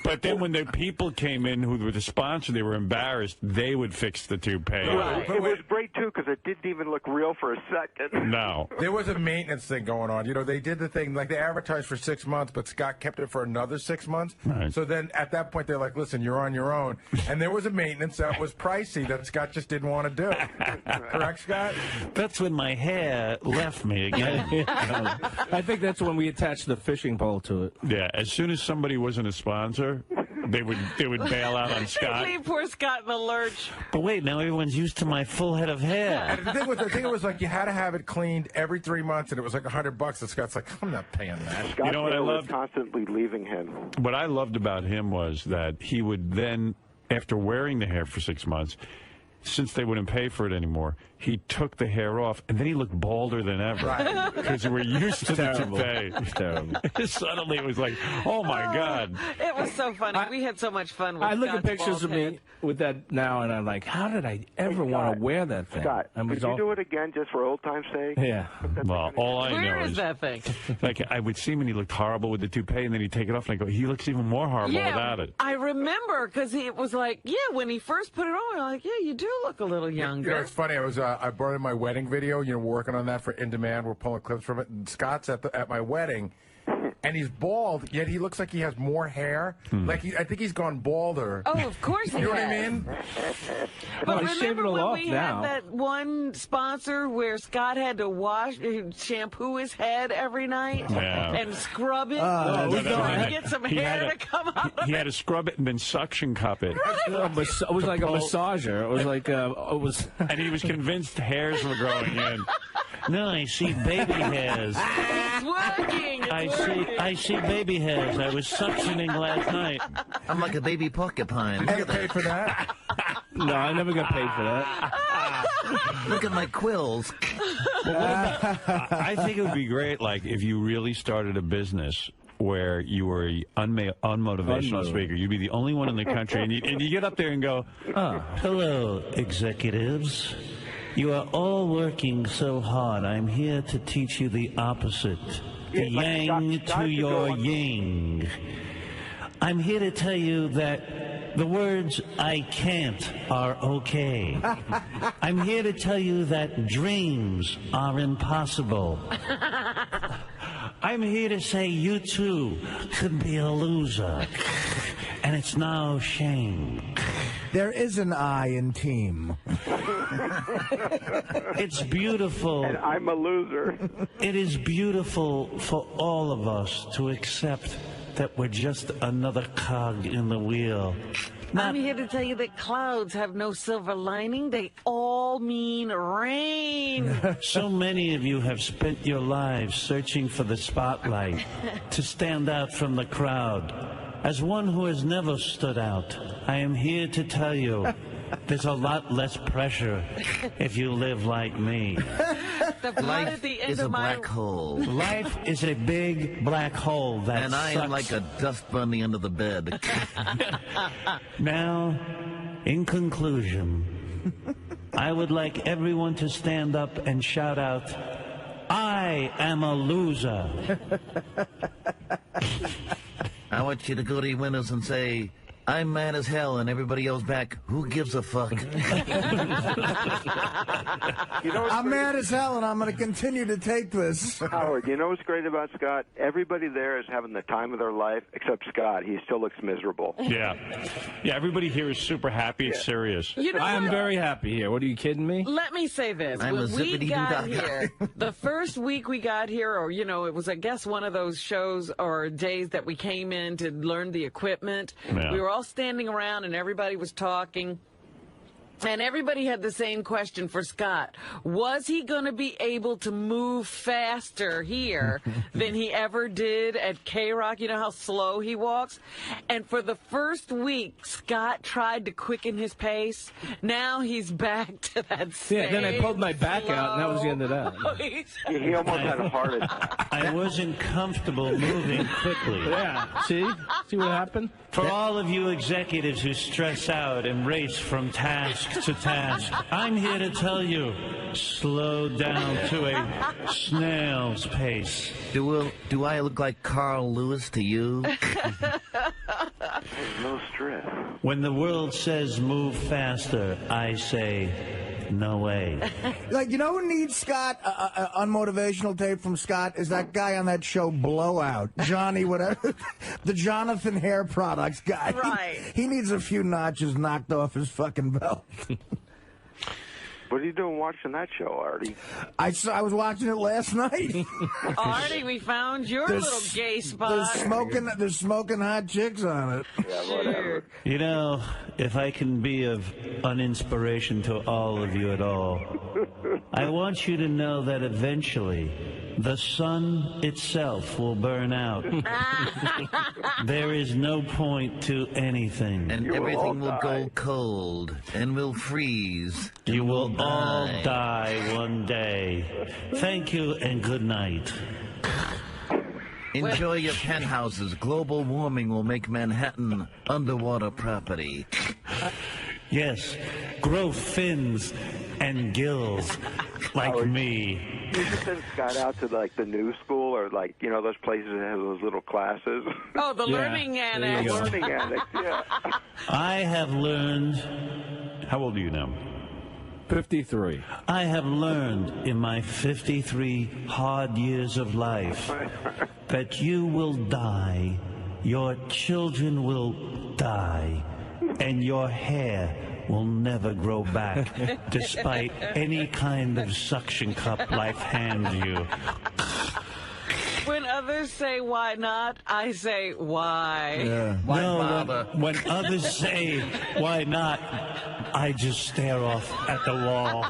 But then when the people came in who were the sponsor, they were embarrassed. They would fix the toupee. Right. It was great too because it didn't even look real for a second. No. There was a maintenance thing going on. You know, they did the thing, like they advertised for 6 months, but Scott kept it for another 6 months. Right. So then at that point, they're like, listen, you're on your own. And there was a maintenance that was pricey that Scott just didn't want to do. Correct, Scott? That's when my hair left me again. I think that's when we attached the fishing pole to it. Yeah, as soon as somebody wasn't a sponsor, they would bail out on Scott. Leave poor Scott in the lurch. But wait, now everyone's used to my full head of hair. And the thing was like you had to have it cleaned every 3 months, and it was like $100. And Scott's like, I'm not paying that. Scott You know what I was loved? constantly leaving him. What I loved about him was that he would then, after wearing the hair for 6 months, since they wouldn't pay for it anymore, he took the hair off, and then he looked balder than ever. Because we're used to the toupee. It's terrible. Suddenly it was like, oh, my God. It was so funny. We had so much fun with I look at Scott's pictures bald of head. me with that now, and I'm like, how did I ever want to wear that thing? Scott, could you do it again just for old time's sake? Yeah. Well, all I Where know is that thing? like, I would see him and he looked horrible with the toupee, and then he'd take it off, and I go, he looks even more horrible without it. I remember because it was like, when he first put it on, I'm like, you do look a little younger. You know, it's funny. I brought in my wedding video. You know, we're working on that for In Demand. We're pulling clips from it. And Scott's at my wedding, and he's bald. Yet he looks like he has more hair. Like I think he's gone balder. Oh, of course he You know what I has. mean? But he's shaving remember it when off we now. had that one sponsor where Scott had to shampoo his head every night Yeah. and scrub it no. get some He hair had to come out? He had to scrub it and then suction cup it. It was like a massager. It was like it was. And he was convinced hairs were growing in. No, I see baby hairs. It's working. I see baby hairs. I was suctioning last night. I'm like a baby porcupine. Did you get paid for that? No, I never got paid for that. Look at my quills. I think it would be great, like, if you really started a business where you were an unmotivational speaker. You'd be the only one in the country, and you get up there and go, hello, executives. You are all working so hard. I'm here to teach you the opposite. The yang to your yin. I'm here to tell you that the words I can't are okay. I'm here to tell you that dreams are impossible. I'm here to say you too could be a loser. And it's no shame. There is an I in team. It's beautiful. And I'm a loser. It is beautiful for all of us to accept that we're just another cog in the wheel. I'm here to tell you that clouds have no silver lining. They all mean rain. So many of you have spent your lives searching for the spotlight, to stand out from the crowd. As one who has never stood out, I am here to tell you there's a lot less pressure if you live like me. The blood at the end is of a my black hole. Life is a big black hole that And I am like a dust bunny under the bed. Now, in conclusion, I would like everyone to stand up and shout out, I am a loser. I want you to go to your windows and say, I'm mad as hell, and everybody yells back, who gives a fuck? I'm mad as hell, and I'm going to continue to tape this. Howard, you know what's great about Scott? Everybody there is having the time of their life, except Scott. He still looks miserable. Yeah. Yeah, everybody here is super happy. It's serious. You know I am what? very happy here. What are you kidding me? Let me say this. I'm a When we got zippity-doo-dah. here, the first week we got here, or, you know, it was, I guess, one of those shows or days that we came in to learn the equipment. Yeah. We were all standing around and everybody was talking. And everybody had the same question for Scott. Was he going to be able to move faster here than he ever did at K-Rock? You know how slow he walks? And for the first week, Scott tried to quicken his pace. Now he's back to that same Yeah, then I pulled my back out, and that was the end of that. He almost had a heart attack. I wasn't comfortable moving quickly. Yeah, see? See what happened? For all of you executives who stress out and race from task to task, I'm here to tell you, slow down to a snail's pace. Do I look like Carl Lewis to you? No stress. When the world says move faster, I say, no way. Like, you know who needs Scott? Unmotivational tape from Scott is that guy on that show Blowout. Johnny, whatever. The Jonathan Hair Products guy. Right. He needs a few notches knocked off his fucking belt. What are you doing watching that show, Artie? I was watching it last night. Artie, we found your little gay spot. There's smoking hot chicks on it. Yeah, whatever. You know, if I can be of an inspiration to all of you at all, I want you to know that eventually the sun itself will burn out. There is no point to anything. And everything will go cold, and will freeze. You will all die one day. Thank you and good night. Enjoy your penthouses. Global warming will make Manhattan underwater property. Yes, grow fins and gills like me. You just send Scott out to like the new school or like those places that have those little classes. Oh, the learning annex. Learning annex. Yeah. I have learned. How old are you now? 53. I have learned in my 53 hard years of life that you will die, your children will die, and your hair will never grow back, despite any kind of suction cup life hands you. When others say, why not, I say, why? Yeah. When others say, why not, I just stare off at the wall.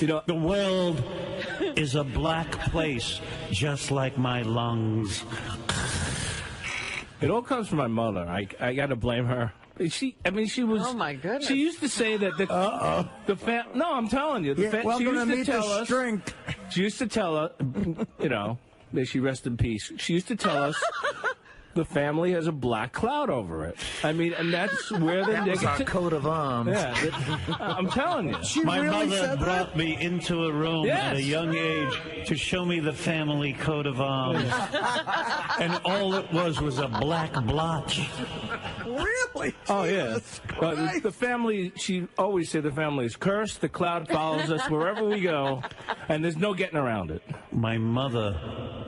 You know, the world is a black place, just like my lungs. It all comes from my mother. I got to blame her. She was. Oh my goodness! She used to say that No, I'm telling you. Welcome to meet the strength. She used to tell us, may she rest in peace. She used to tell us the family has a black cloud over it. I mean, and that's where the that was our coat of arms. Yeah, I'm telling you. My mother brought me into a room at a young age to show me the family coat of arms. And all it was a black blotch. Really? Oh, yeah. The family, she always said the family is cursed. The cloud follows us wherever we go, and there's no getting around it. My mother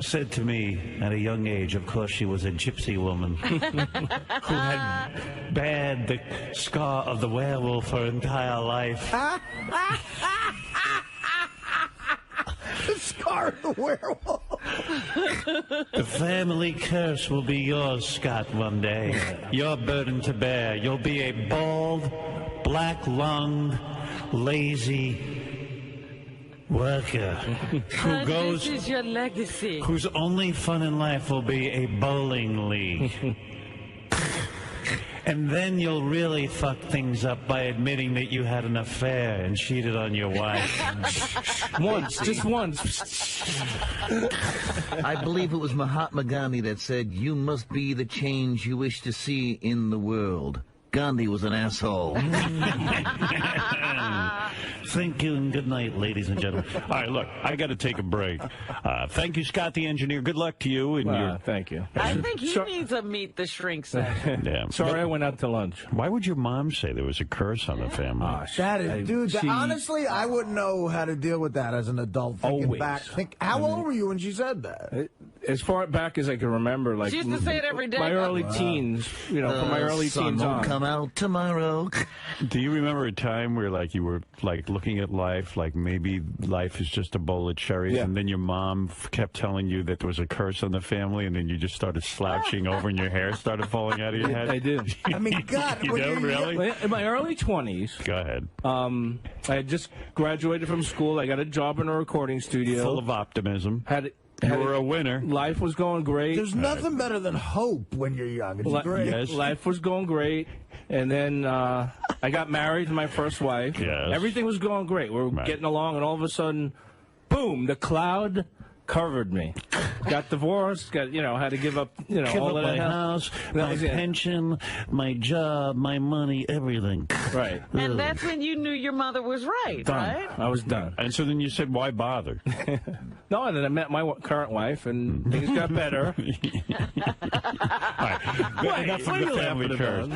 said to me at a young age, of course she was a gypsy woman, who had bared the scar of the werewolf her entire life. The scar of the werewolf. The family curse will be yours, Scott, one day. Your burden to bear. You'll be a bald, black-lunged, lazy worker who goes. This is your legacy. Whose only fun in life will be a bowling league. And then you'll really fuck things up by admitting that you had an affair and cheated on your wife. Once, just once. I believe it was Mahatma Gandhi that said, "You must be the change you wish to see in the world." Gandhi was an asshole. Thank you and good night, ladies and gentlemen. All right, look, I got to take a break. Thank you, Scott the engineer. Good luck to you. And your... Thank you. I think he needs a meet the shrink session. Yeah. Sorry, I went out to lunch. Why would your mom say there was a curse on the family? That is, dude. Honestly, I wouldn't know how to deal with that as an adult. Thinking back, how old were you when she said that? As far back as I can remember, like She used to say it every day. my early teens, from my early sun teens won't on. come out tomorrow. Do you remember a time where, like, you were like looking at life, like maybe life is just a bowl of cherries, and then your mom kept telling you that there was a curse on the family, and then you just started slouching over, and your hair started falling out of your head? I did. I mean, God, you know, really? In my early 20s. Go ahead. I had just graduated from school. I got a job in a recording studio. Full of optimism. You were a winner. Life was going great. There's nothing better than hope when you're young. It's great. Yes. Life was going great. And then I got married to my first wife. Yes. Everything was going great. We were getting along, and all of a sudden, boom, the cloud covered me. Got divorced, had to give up, all of my that. house, my pension, my job, my money, everything. Right. And that's when you knew your mother was right, right? I was done. And so then you said, why bother? No, and then I met my current wife, and things got better. Enough of the family curse.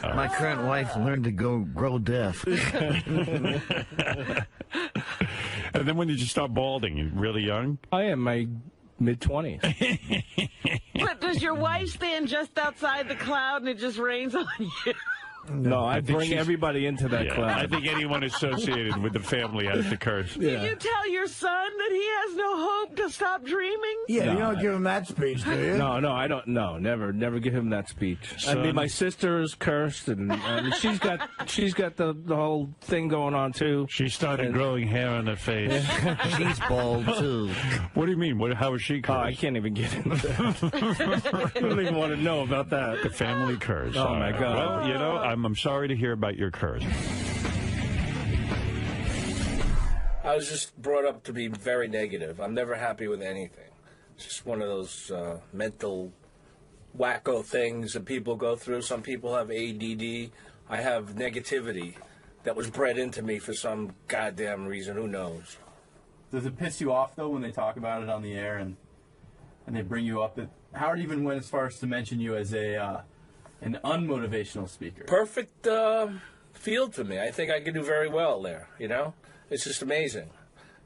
My current wife learned to grow deaf. And then when did you start balding? You really young? I am my mid-20s. But does your wife stand just outside the cloud and it just rains on you? No, I bring everybody into that cloud. I think anyone associated with the family has the curse. Did you tell your son that he has no hope to stop dreaming? Yeah, you don't give him that speech, do you? No, I don't. No, never give him that speech. Son. I mean, my sister is cursed, and she's got the whole thing going on too. She started growing hair on her face. She's bald too. What do you mean? How is she cursed? Oh, I can't even get into that. I don't even want to know about that. The family curse. Oh my God. Well, I'm sorry to hear about your curse. I was just brought up to be very negative. I'm never happy with anything. It's just one of those mental wacko things that people go through. Some people have ADD. I have negativity that was bred into me for some goddamn reason. Who knows? Does it piss you off, though, when they talk about it on the air and they bring you up? Howard even went as far as to mention you as an unmotivational speaker. Perfect field for me. I think I can do very well there. It's just amazing.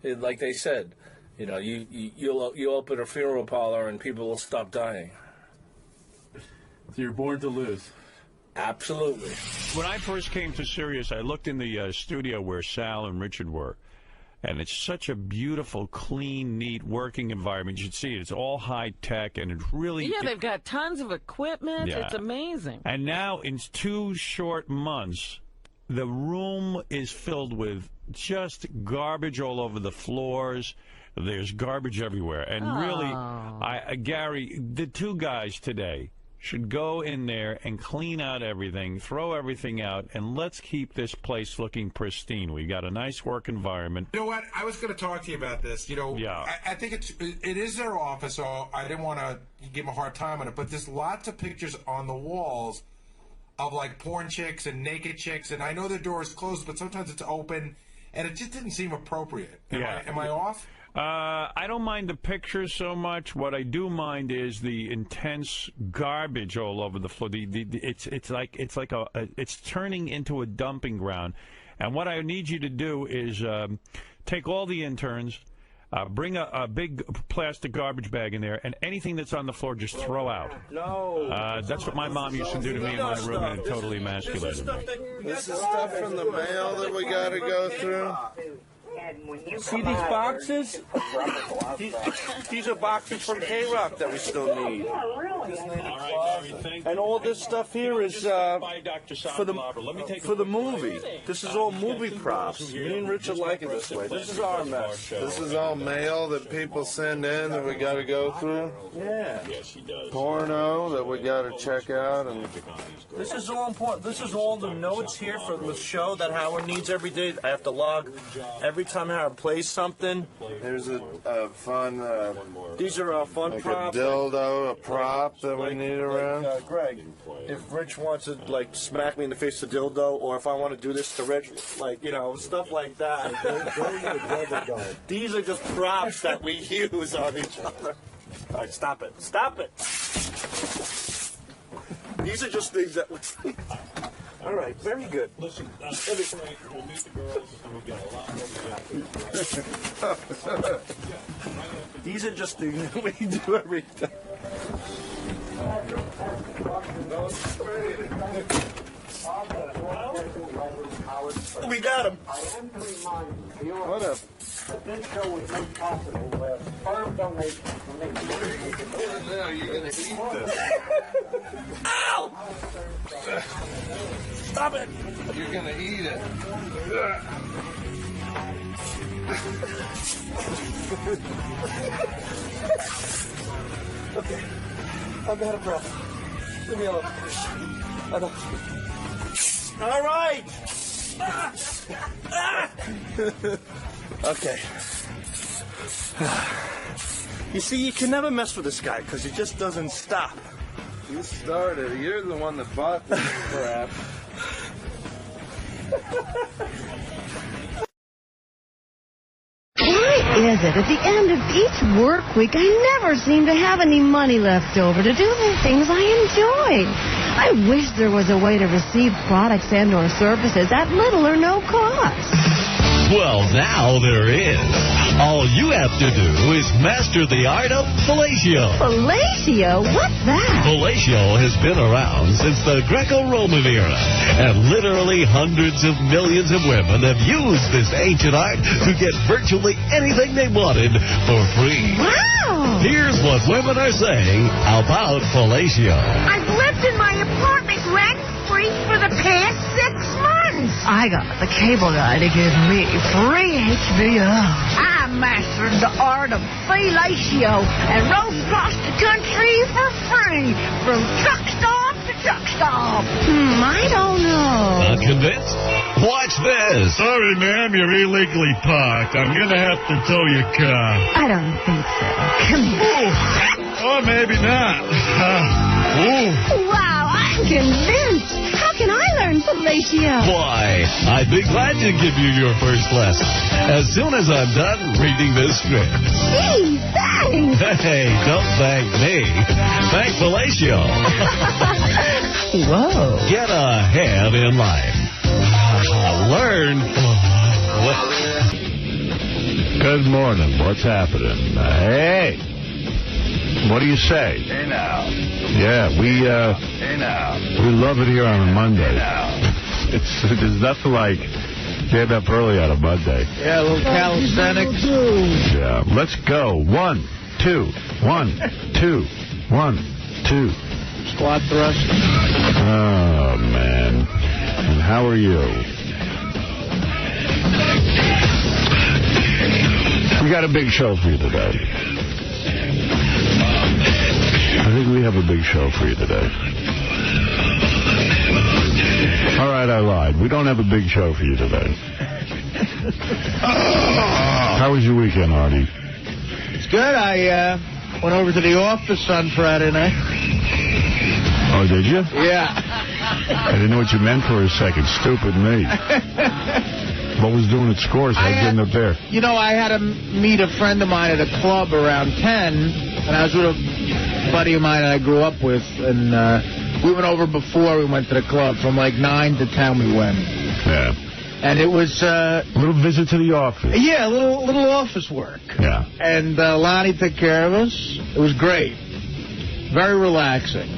Like they said, you open a funeral parlor and people will stop dying. So you're born to lose. Absolutely. When I first came to Sirius, I looked in the studio where Sal and Richard were. And it's such a beautiful, clean, neat working environment. You should see it. It's all high-tech, and it's really... Yeah, they've got tons of equipment. Yeah. It's amazing. And now, in 2 short months, the room is filled with just garbage all over the floors. There's garbage everywhere. And really, Gary, the 2 guys today should go in there and clean out everything, throw everything out, and let's keep this place looking pristine. We've got a nice work environment. You know what? I was going to talk to you about this. I think it is their office, so I didn't want to give them a hard time on it, but there's lots of pictures on the walls of, like, porn chicks and naked chicks, and I know the door is closed, but sometimes it's open, and it just didn't seem appropriate. Am I off? I don't mind the pictures so much. What I do mind is the intense garbage all over the floor. It's turning into a dumping ground. And what I need you to do is take all the interns, bring a big plastic garbage bag in there, and anything that's on the floor just throw out. No. That's what my mom used to do to me in my room, and it totally emasculated me. This is stuff from the mail that we got to go through. See these boxes? These are boxes from K-Rock that we still need. And all this stuff here is for the movie. This is all movie props. Me and Rich are liking this way. This is our mess. This is all mail that people send in that we got to go through. Yeah. Porno that we got to check out, and This is all important. This is all the notes here for the show that Howard needs every day. I have to log every time Howard plays something. Here's a fun. These are fun like props. a dildo, a prop that we need around. Greg, if Rich wants to like smack me in the face with a dildo, or if I want to do this to Rich, like stuff like that. These are just props that we use on each other. All right, stop it! Stop it! These are just things that. All right, very good. Listen, we'll meet the girls and we'll get a lot more. These are just things that we do every day. We got him. What a. This show was made possible with firm donations from me. Now you're gonna eat this. Ow! Stop it! You're gonna eat it. Okay. I've had a problem. Leave me alone. All right. Okay. You see, you can never mess with this guy because he just doesn't stop. You started. You're the one that bought this crap. Why is it at the end of each work week I never seem to have any money left over to do the things I enjoy? I wish there was a way to receive products and/or services at little or no cost. Well, now there is. All you have to do is master the art of fellatio. Fellatio? What's that? Fellatio has been around since the Greco-Roman era, and literally hundreds of millions of women have used this ancient art to get virtually anything they wanted for free. Wow! Here's what women are saying about fellatio. I've lived in my apartment rent-free for the past 6 months. I got the cable guy to give me free HBO. I mastered the art of fellatio and rode across the country for free from truck stop to truck stop. I don't know. Not convinced? Watch this. Sorry, ma'am, you're illegally parked. I'm going to have to tow your car. I don't think so. Come here. Or maybe not. Wow, I'm convinced. How can I learn fellatio? Why, I'd be glad to give you your first lesson as soon as I'm done reading this script. Gee, thanks. Hey, don't thank me. Thank fellatio. Whoa. Get ahead in life. Learn. Good morning. What's happening? Hey. What do you say? Hey now. Yeah, Hey now. we love it here on a Monday. Hey now. There's nothing like getting up early on a Monday. Yeah, a little calisthenics. Yeah, let's go. 1, 2, 1, 2, 1, 2. Squat thrust. Oh, man. And how are you? We got a big show for you today. I think we have a big show for you today. All right, I lied. We don't have a big show for you today. How was your weekend, Artie? It's good. I went over to the office on Friday night. Oh, did you? Yeah. I didn't know what you meant for a second. Stupid me. What was doing at Scores? I was getting up there. You know, I had to meet a friend of mine at a club around 10, and I was with a buddy of mine that I grew up with, and we went over before we went to the club. From like 9 to 10 we went. Yeah. And it was... a little visit to the office. Yeah, a little office work. Yeah. And Lonnie took care of us. It was great. Very relaxing.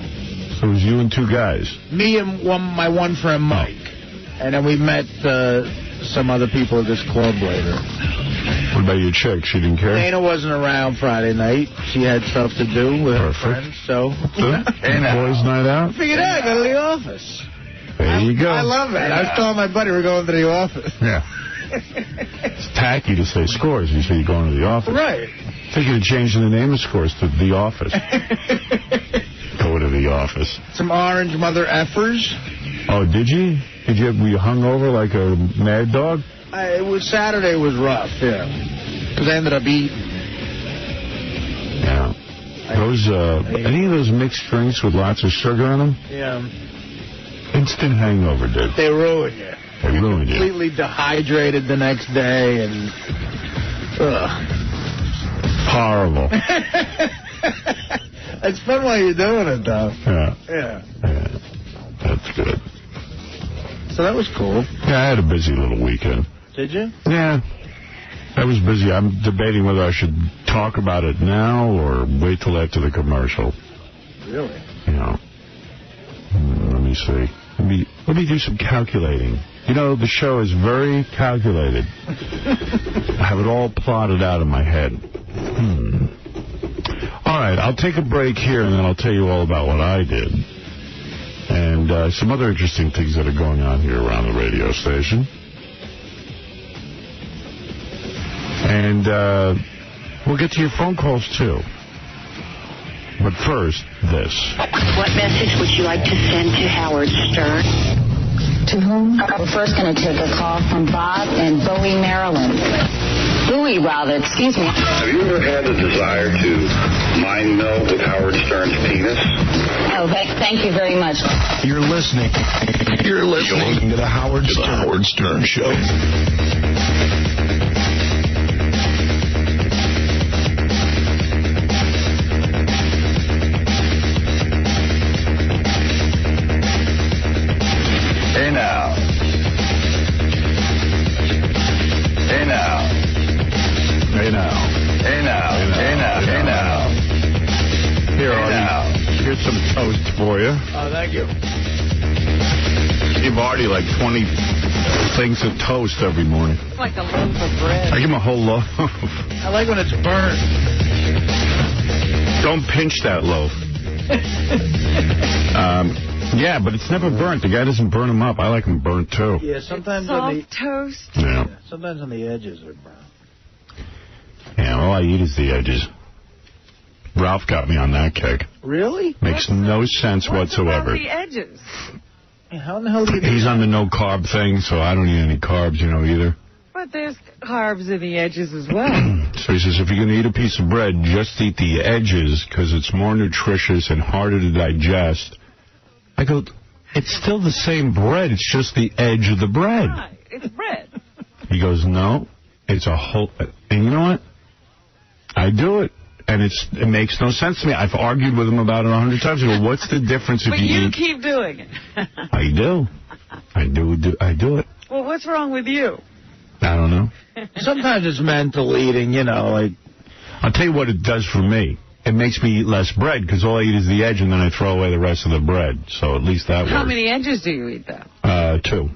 So it was you and 2 guys? Me and my one friend, Mike. And then we met some other people at this club later. What about your chick? She didn't care? Dana wasn't around Friday night. She had stuff to do with her friends, so... Boys' night out? Figured out, go to the office. There you go. I love that. I was telling my buddy we're going to the office. Yeah. It's tacky to say Scores. You say you're going to the office. Right. I think you're changing the name of Scores to The Office. Go to the office. Some orange mother effers. Oh, did you? Were you hungover like a mad dog? Saturday was rough, yeah. Because I ended up eating. Yeah. Any of those mixed drinks with lots of sugar in them? Yeah. Instant hangover, dude. They ruin you. They ruin you. Completely dehydrated the next day and... Horrible. It's fun while you're doing it, though. Yeah. That's good. So that was cool. Yeah, I had a busy little weekend. Did you? Yeah. I was busy. I'm debating whether I should talk about it now or wait till after the commercial. Really? You know. Let me see. Let me do some calculating. You know, the show is very calculated. I have it all plotted out in my head. All right, I'll take a break here, and then I'll tell you all about what I did. And some other interesting things that are going on here around the radio station. And we'll get to your phone calls, too. But first, this. What message would you like to send to Howard Stern? To whom? We're first going to take a call from Bob in Bowie, Maryland. Bowie, rather. Excuse me. Have you ever had a desire to mind meld with Howard Stern's penis? Oh, thank you very much. You're listening to the Howard Stern Show. Hey now. Hey now. Hey now. Hey now. Hey now. Hey now. Here, Artie. Here's some toast for you. Oh, thank you. Give Artie like 20 things of toast every morning. Like a loaf of bread. I give him a whole loaf. I like when it's burnt. Don't pinch that loaf. Yeah, but it's never burnt. The guy doesn't burn them up. I like them burnt, too. Yeah, sometimes soft on the toast. Yeah. Sometimes on the edges are brown. Yeah, all I eat is the edges. Ralph got me on that kick. Really? Makes no sense whatsoever. What's about the edges? How in the hell do you do He's that? on the no-carb thing, so I don't eat any carbs, either. But there's carbs in the edges as well. So he says, if you're going to eat a piece of bread, just eat the edges because it's more nutritious and harder to digest. I go, it's still the same bread. It's just the edge of the bread. Right. It's bread. He goes, no, it's a whole... And you know what? I do it. And it makes no sense to me. I've argued with him about it 100 times. I go, what's the difference if but you you eat... keep doing it. I do. I do it. Well, what's wrong with you? I don't know. Sometimes it's mental eating, like... I'll tell you what it does for me. It makes me eat less bread because all I eat is the edge and then I throw away the rest of the bread. So at least that works. How many edges do you eat, though? 2.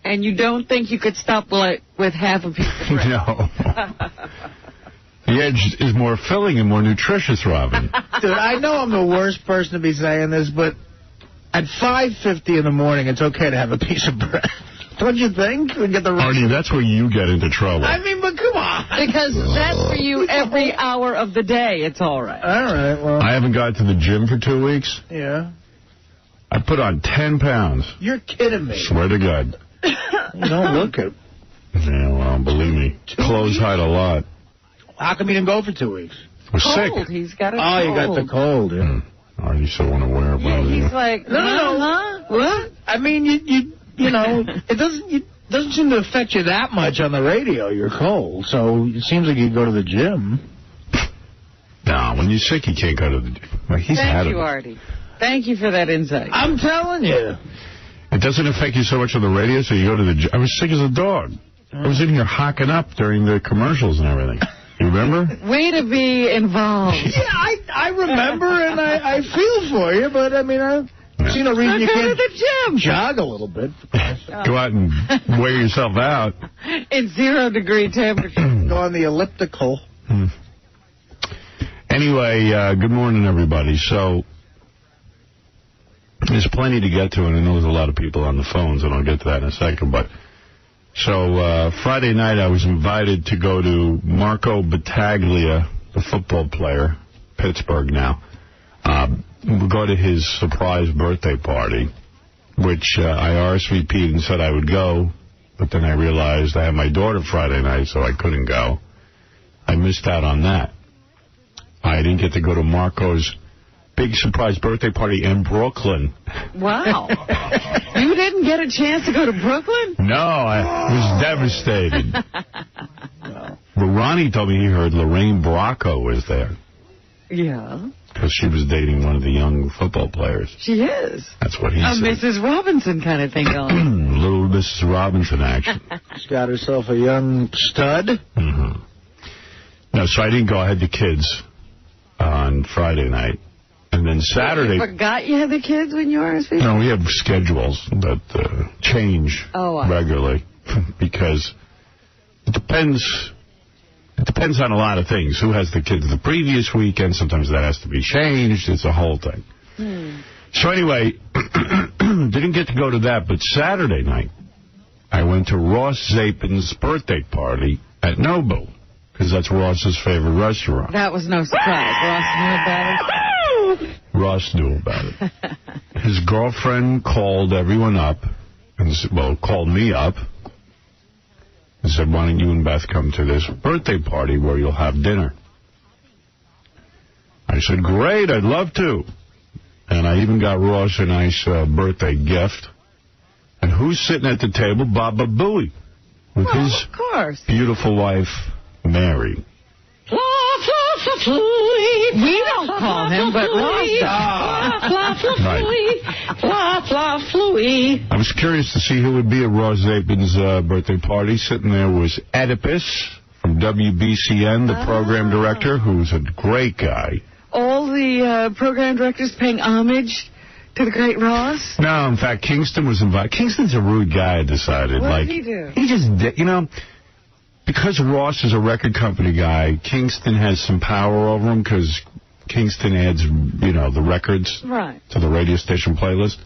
And you don't think you could stop with half a piece of bread? No. The edge is more filling and more nutritious, Robin. Dude, I know I'm the worst person to be saying this, but at 5:50 in the morning, it's okay to have a piece of bread. Don't you think? We get the Artie, that's where you get into trouble. I mean, but come on. Because that's for you every hour of the day. It's all right. All right, well. I haven't gone to the gym for 2 weeks. Yeah. I put on 10 pounds. You're kidding me. Swear to God. You don't look it. Yeah, well, believe me. Clothes hide a lot. How come you didn't go for 2 weeks? I was sick. He's got a cold. cold. You got the cold, yeah. Artie still want to wear it. Yeah, he's like, no. What? I mean, you know, it doesn't seem to affect you that much on the radio. You're cold, so it seems like you go to the gym. No, when you're sick, you can't go to the gym. Like, Thank you, Artie. Thank you for that insight. I'm telling you. It doesn't affect you so much on the radio, so you go to the gym. I was sick as a dog. I was in here hocking up during the commercials and everything. You remember? Way to be involved. Yeah, I remember, and I feel for you, but, I mean, I see no reason you can't go to the gym. Jog a little bit. Go out and wear yourself out. In 0-degree temperature. Go on the elliptical. Anyway, good morning, everybody. So, there's plenty to get to, and I know there's a lot of people on the phones, and I'll get to that in a second. But so, Friday night, I was invited to go to Marco Battaglia, the football player, Pittsburgh now. We'll go to his surprise birthday party, which I RSVP'd and said I would go, but then I realized I had my daughter Friday night, so I couldn't go. I missed out on that. I didn't get to go to Marco's big surprise birthday party in Brooklyn. Wow. You didn't get a chance to go to Brooklyn? No, I was devastated. But Ronnie told me he heard Lorraine Bracco was there. Yeah. Because she was dating one of the young football players. She is. That's what he said. Mrs. Robinson kind of thing going. Little Mrs. Robinson action. She's got herself a young stud. Mm-hmm. No, so I didn't go. I had the kids on Friday night. And then Saturday... You forgot you had the kids when you were RSVP'd? No, we have schedules that change regularly because it depends... It depends on a lot of things. Who has the kids the previous weekend? Sometimes that has to be changed. It's a whole thing. So anyway, didn't get to go to that. But Saturday night, I went to Ross Zapin's birthday party at Nobu, because that's Ross's favorite restaurant. That was no surprise. Ross knew about it. His girlfriend called everyone up, and called me up. And said, why don't you and Beth come to this birthday party where you'll have dinner? I said, great, I'd love to. And I even got Ross a nice birthday gift. And who's sitting at the table? Baba Booey. With his beautiful wife, Mary. We don't call him, but Ross does. I was curious to see who would be at Ross Zapin's birthday party. Sitting there was Oedipus from WBCN, the program director, who's a great guy. All the program directors paying homage to the great Ross? No, in fact, Kingston was invited. Kingston's a rude guy, I decided. What did he do? He just, because Ross is a record company guy, Kingston has some power over him because Kingston adds, the records to the radio station playlist.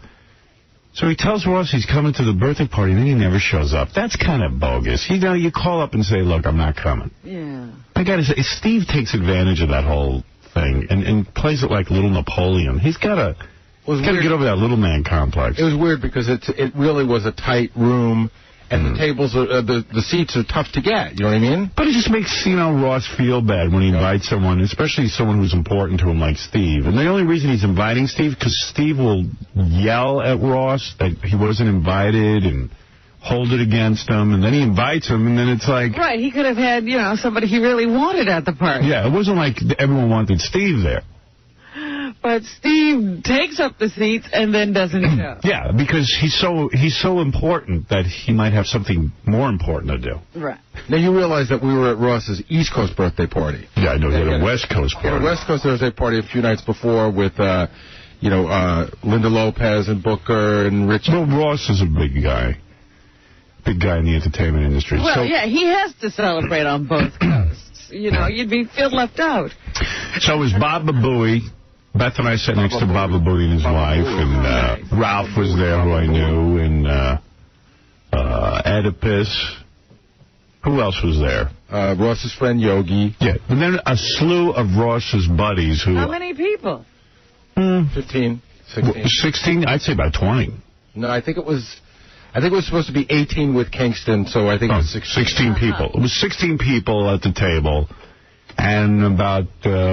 So he tells Ross he's coming to the birthday party, and then he never shows up. That's kind of bogus. You call up and say, look, I'm not coming. Yeah. I got to say, Steve takes advantage of that whole thing and plays it like little Napoleon. He's got to get over that little man complex. It was weird because it really was a tight room. And the tables, the seats are tough to get. You know what I mean? But it just makes, Ross feel bad when he invites someone, especially someone who's important to him like Steve. And the only reason he's inviting Steve, because Steve will yell at Ross that he wasn't invited and hold it against him. And then he invites him, and then it's like... Right, he could have had, somebody he really wanted at the party. Yeah, it wasn't like everyone wanted Steve there. But Steve takes up the seats and then doesn't show. Yeah, because he's so important that he might have something more important to do. Right. Now, you realize that we were at Ross's East Coast birthday party. Yeah, I know. He had a West Coast party. He had a West Coast birthday party a few nights before with, Linda Lopez and Booker and Rich. Well, Ross is a big guy. Big guy in the entertainment industry. Well, yeah, he has to celebrate on both coasts. You'd feel left out. So it was Baba Booey. Beth and I sat next to Baba Booey and his wife, and Ralph was there, who I knew, and Oedipus. Who else was there? Ross's friend Yogi. Yeah, and then a slew of Ross's buddies. How many people? 15, 16. 16? I'd say about 20. No, I think it was supposed to be 18 with Kingston, so I think it was 16 people. It was 16 people at the table. And about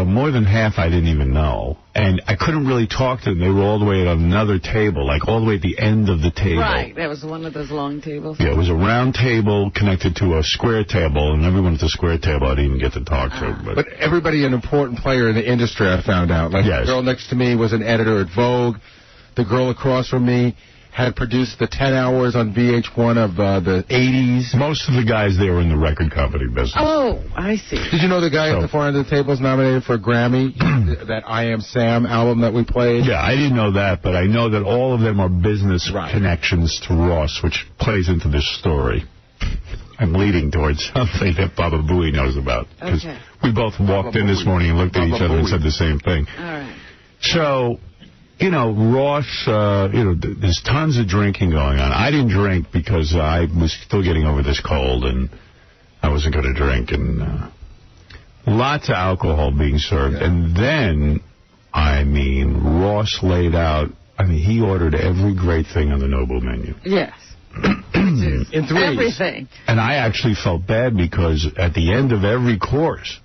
more than half I didn't even know. And I couldn't really talk to them. They were all the way at another table, like all the way at the end of the table. Right, that was one of those long tables. Yeah, it was a round table connected to a square table, and everyone at the square table I didn't even get to talk to. But everybody an important player in the industry, I found out. Like the girl next to me was an editor at Vogue. The girl across from me had produced the 10 Hours on VH1 of the 80s. Most of the guys there were in the record company business. Oh, I see. Did you know the guy at the far end of the table is nominated for a Grammy? That I Am Sam album that we played? Yeah, I didn't know that, but I know that all of them are business connections to Ross, which plays into this story. I'm leading towards something that Baba Booey knows about. Because we both walked in this morning and looked at each other and said the same thing. All right. So, you know, Ross, there's tons of drinking going on. I didn't drink because I was still getting over this cold and I wasn't going to drink. And lots of alcohol being served. Yeah. And then, I mean, Ross laid out, he ordered every great thing on the Nobu menu. Yes. In threes. Everything. And I actually felt bad because at the end of every course,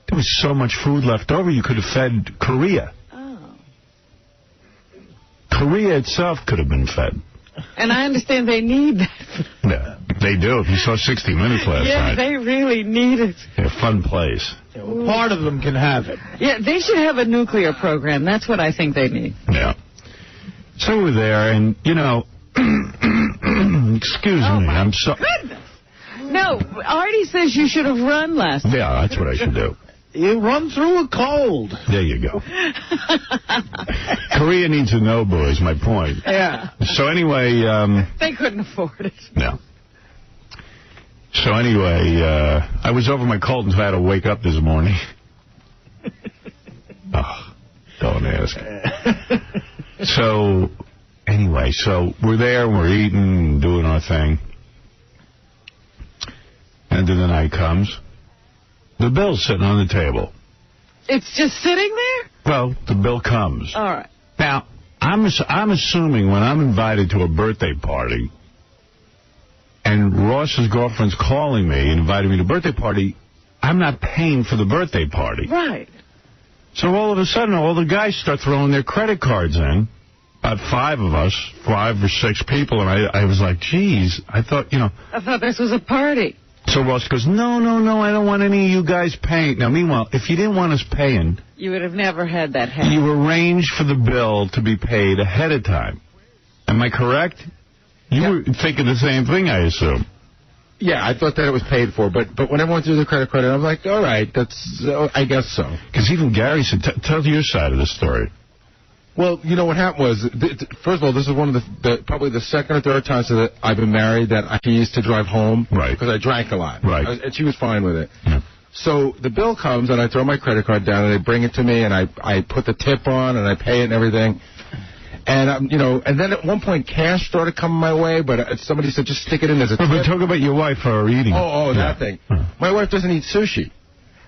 there was so much food left over, you could have fed Korea. Oh. Korea itself could have been fed. And I understand they need that. Yeah, they do. If you saw 60 Minutes last night. Yeah, they really need it. Yeah, fun place. Yeah, well, part of them can have it. Yeah, they should have a nuclear program. That's what I think they need. Yeah. So we're there, and, you know, excuse me, I'm sorry. Goodness. No, Artie says you should have run last night. Yeah, that's what I should do. You run through a cold. There you go. Korea needs a Nobu, is my point. Yeah. So anyway... they couldn't afford it. No. So anyway, I was over my cold until I had to wake up this morning. Oh, don't ask. So, anyway, so we're there, we're eating, doing our thing. End of the night comes. The bill's sitting on the table. It's just sitting there? Well, the bill comes. All right. Now, I'm assuming when I'm invited to a birthday party and Ross's girlfriend's calling me and inviting me to a birthday party, I'm not paying for the birthday party. Right. So all of a sudden, all the guys start throwing their credit cards in. About 5 of us, 5 or 6 people, and I was like, geez, I thought this was a party. So Ross goes, no, I don't want any of you guys paying. Now, meanwhile, if you didn't want us paying... You would have never had that happen. You arranged for the bill to be paid ahead of time. Am I correct? You were thinking the same thing, I assume. Yeah, I thought that it was paid for, but when everyone threw the credit card, I was like, all right, I guess so. Because even Gary said, tell your side of the story. Well, you know what happened was, first of all, this is one of probably the second or third times that I've been married that I used to drive home. Right. Because I drank a lot. Right. And she was fine with it. Yeah. So the bill comes, and I throw my credit card down, and they bring it to me, and I put the tip on, and I pay it and everything. And, and then at one point, cash started coming my way, but somebody said, just stick it in as a tip. But talk about your wife or eating. Oh, that thing. My wife doesn't eat sushi.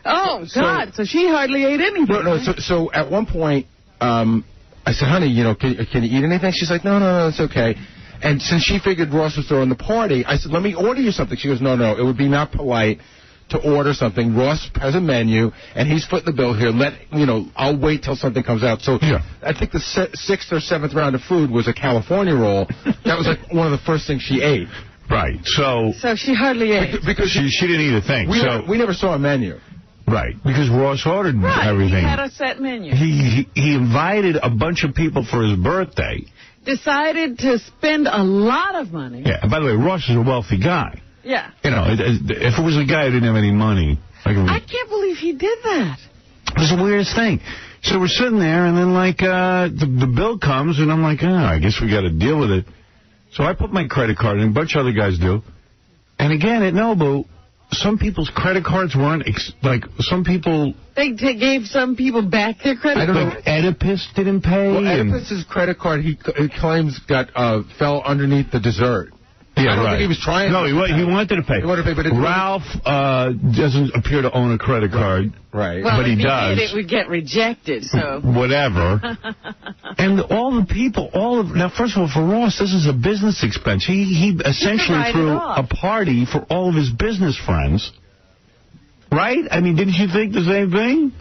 Oh, God, so she hardly ate anything. No, so at one point, I said, honey, can you eat anything? She's like, no, it's okay. And since she figured Ross was throwing the party, I said, let me order you something. She goes, no, it would be not polite to order something. Ross has a menu, and he's footing the bill here. I'll wait till something comes out. So I think the 6th or 7th round of food was a California roll. That was like one of the first things she ate. Right. So she hardly ate. Because she didn't eat a thing. We never saw a menu. Right, because Ross ordered everything. He had a set menu. He invited a bunch of people for his birthday. Decided to spend a lot of money. Yeah, and by the way, Ross is a wealthy guy. Yeah. If it was a guy who didn't have any money... I can't believe he did that. It was the weirdest thing. So we're sitting there, and then, the bill comes, and I'm like, I guess we got to deal with it. So I put my credit card in, a bunch of other guys do. And again, at Nobu... Some people's credit cards weren't, some people... They gave some people back their credit cards? Like Oedipus didn't pay. Well, Oedipus's credit card, he claims, fell underneath the dessert. Yeah, I don't think he was trying to. No, he wanted to pay. He wanted to pay, but Ralph doesn't appear to own a credit card. Right. Well, but he does. It would get rejected, so... Whatever. And all the people, now, first of all, for Ross, this is a business expense. He essentially threw a party for all of his business friends. Right? I mean, didn't you think the same thing?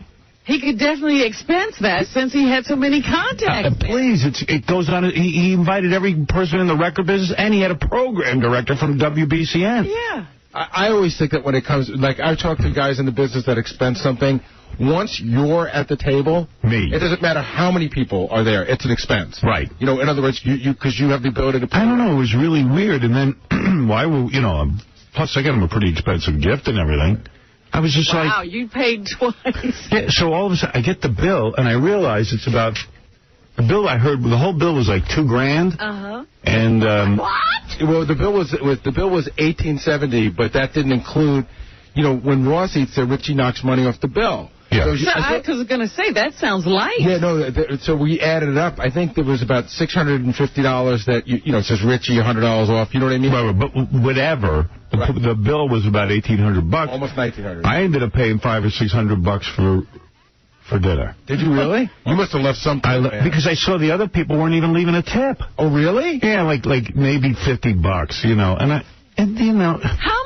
He could definitely expense that since he had so many contacts. Please, it goes on. He invited every person in the record business, and he had a program director from WBCN. Yeah. I always think that when it comes, I talk to guys in the business that expense something, once you're at the table, it doesn't matter how many people are there, it's an expense. Right. In other words, because you have the ability to pay. I don't know, it was really weird, and then, plus I got him a pretty expensive gift and everything. I was just wow, you paid twice. Yeah, so all of a sudden, I get the bill, and I realize it's about The bill I heard, the whole bill was like $2,000. Uh-huh. And what? Well, the bill was $1,870, but that didn't include, when Ross eats there, Richie knocks money off the bill. Yeah. So I was going to say, that sounds light. Yeah, no, so we added it up. I think there was about $650 that, it says Richie, $100 off. You know what I mean? Right, but whatever. The bill was about $1,800. Almost $1,900. I ended up paying $500 or $600 for dinner. Did you really? You must have left something. Because I saw the other people weren't even leaving a tip. Oh, really? Yeah, like maybe $50, How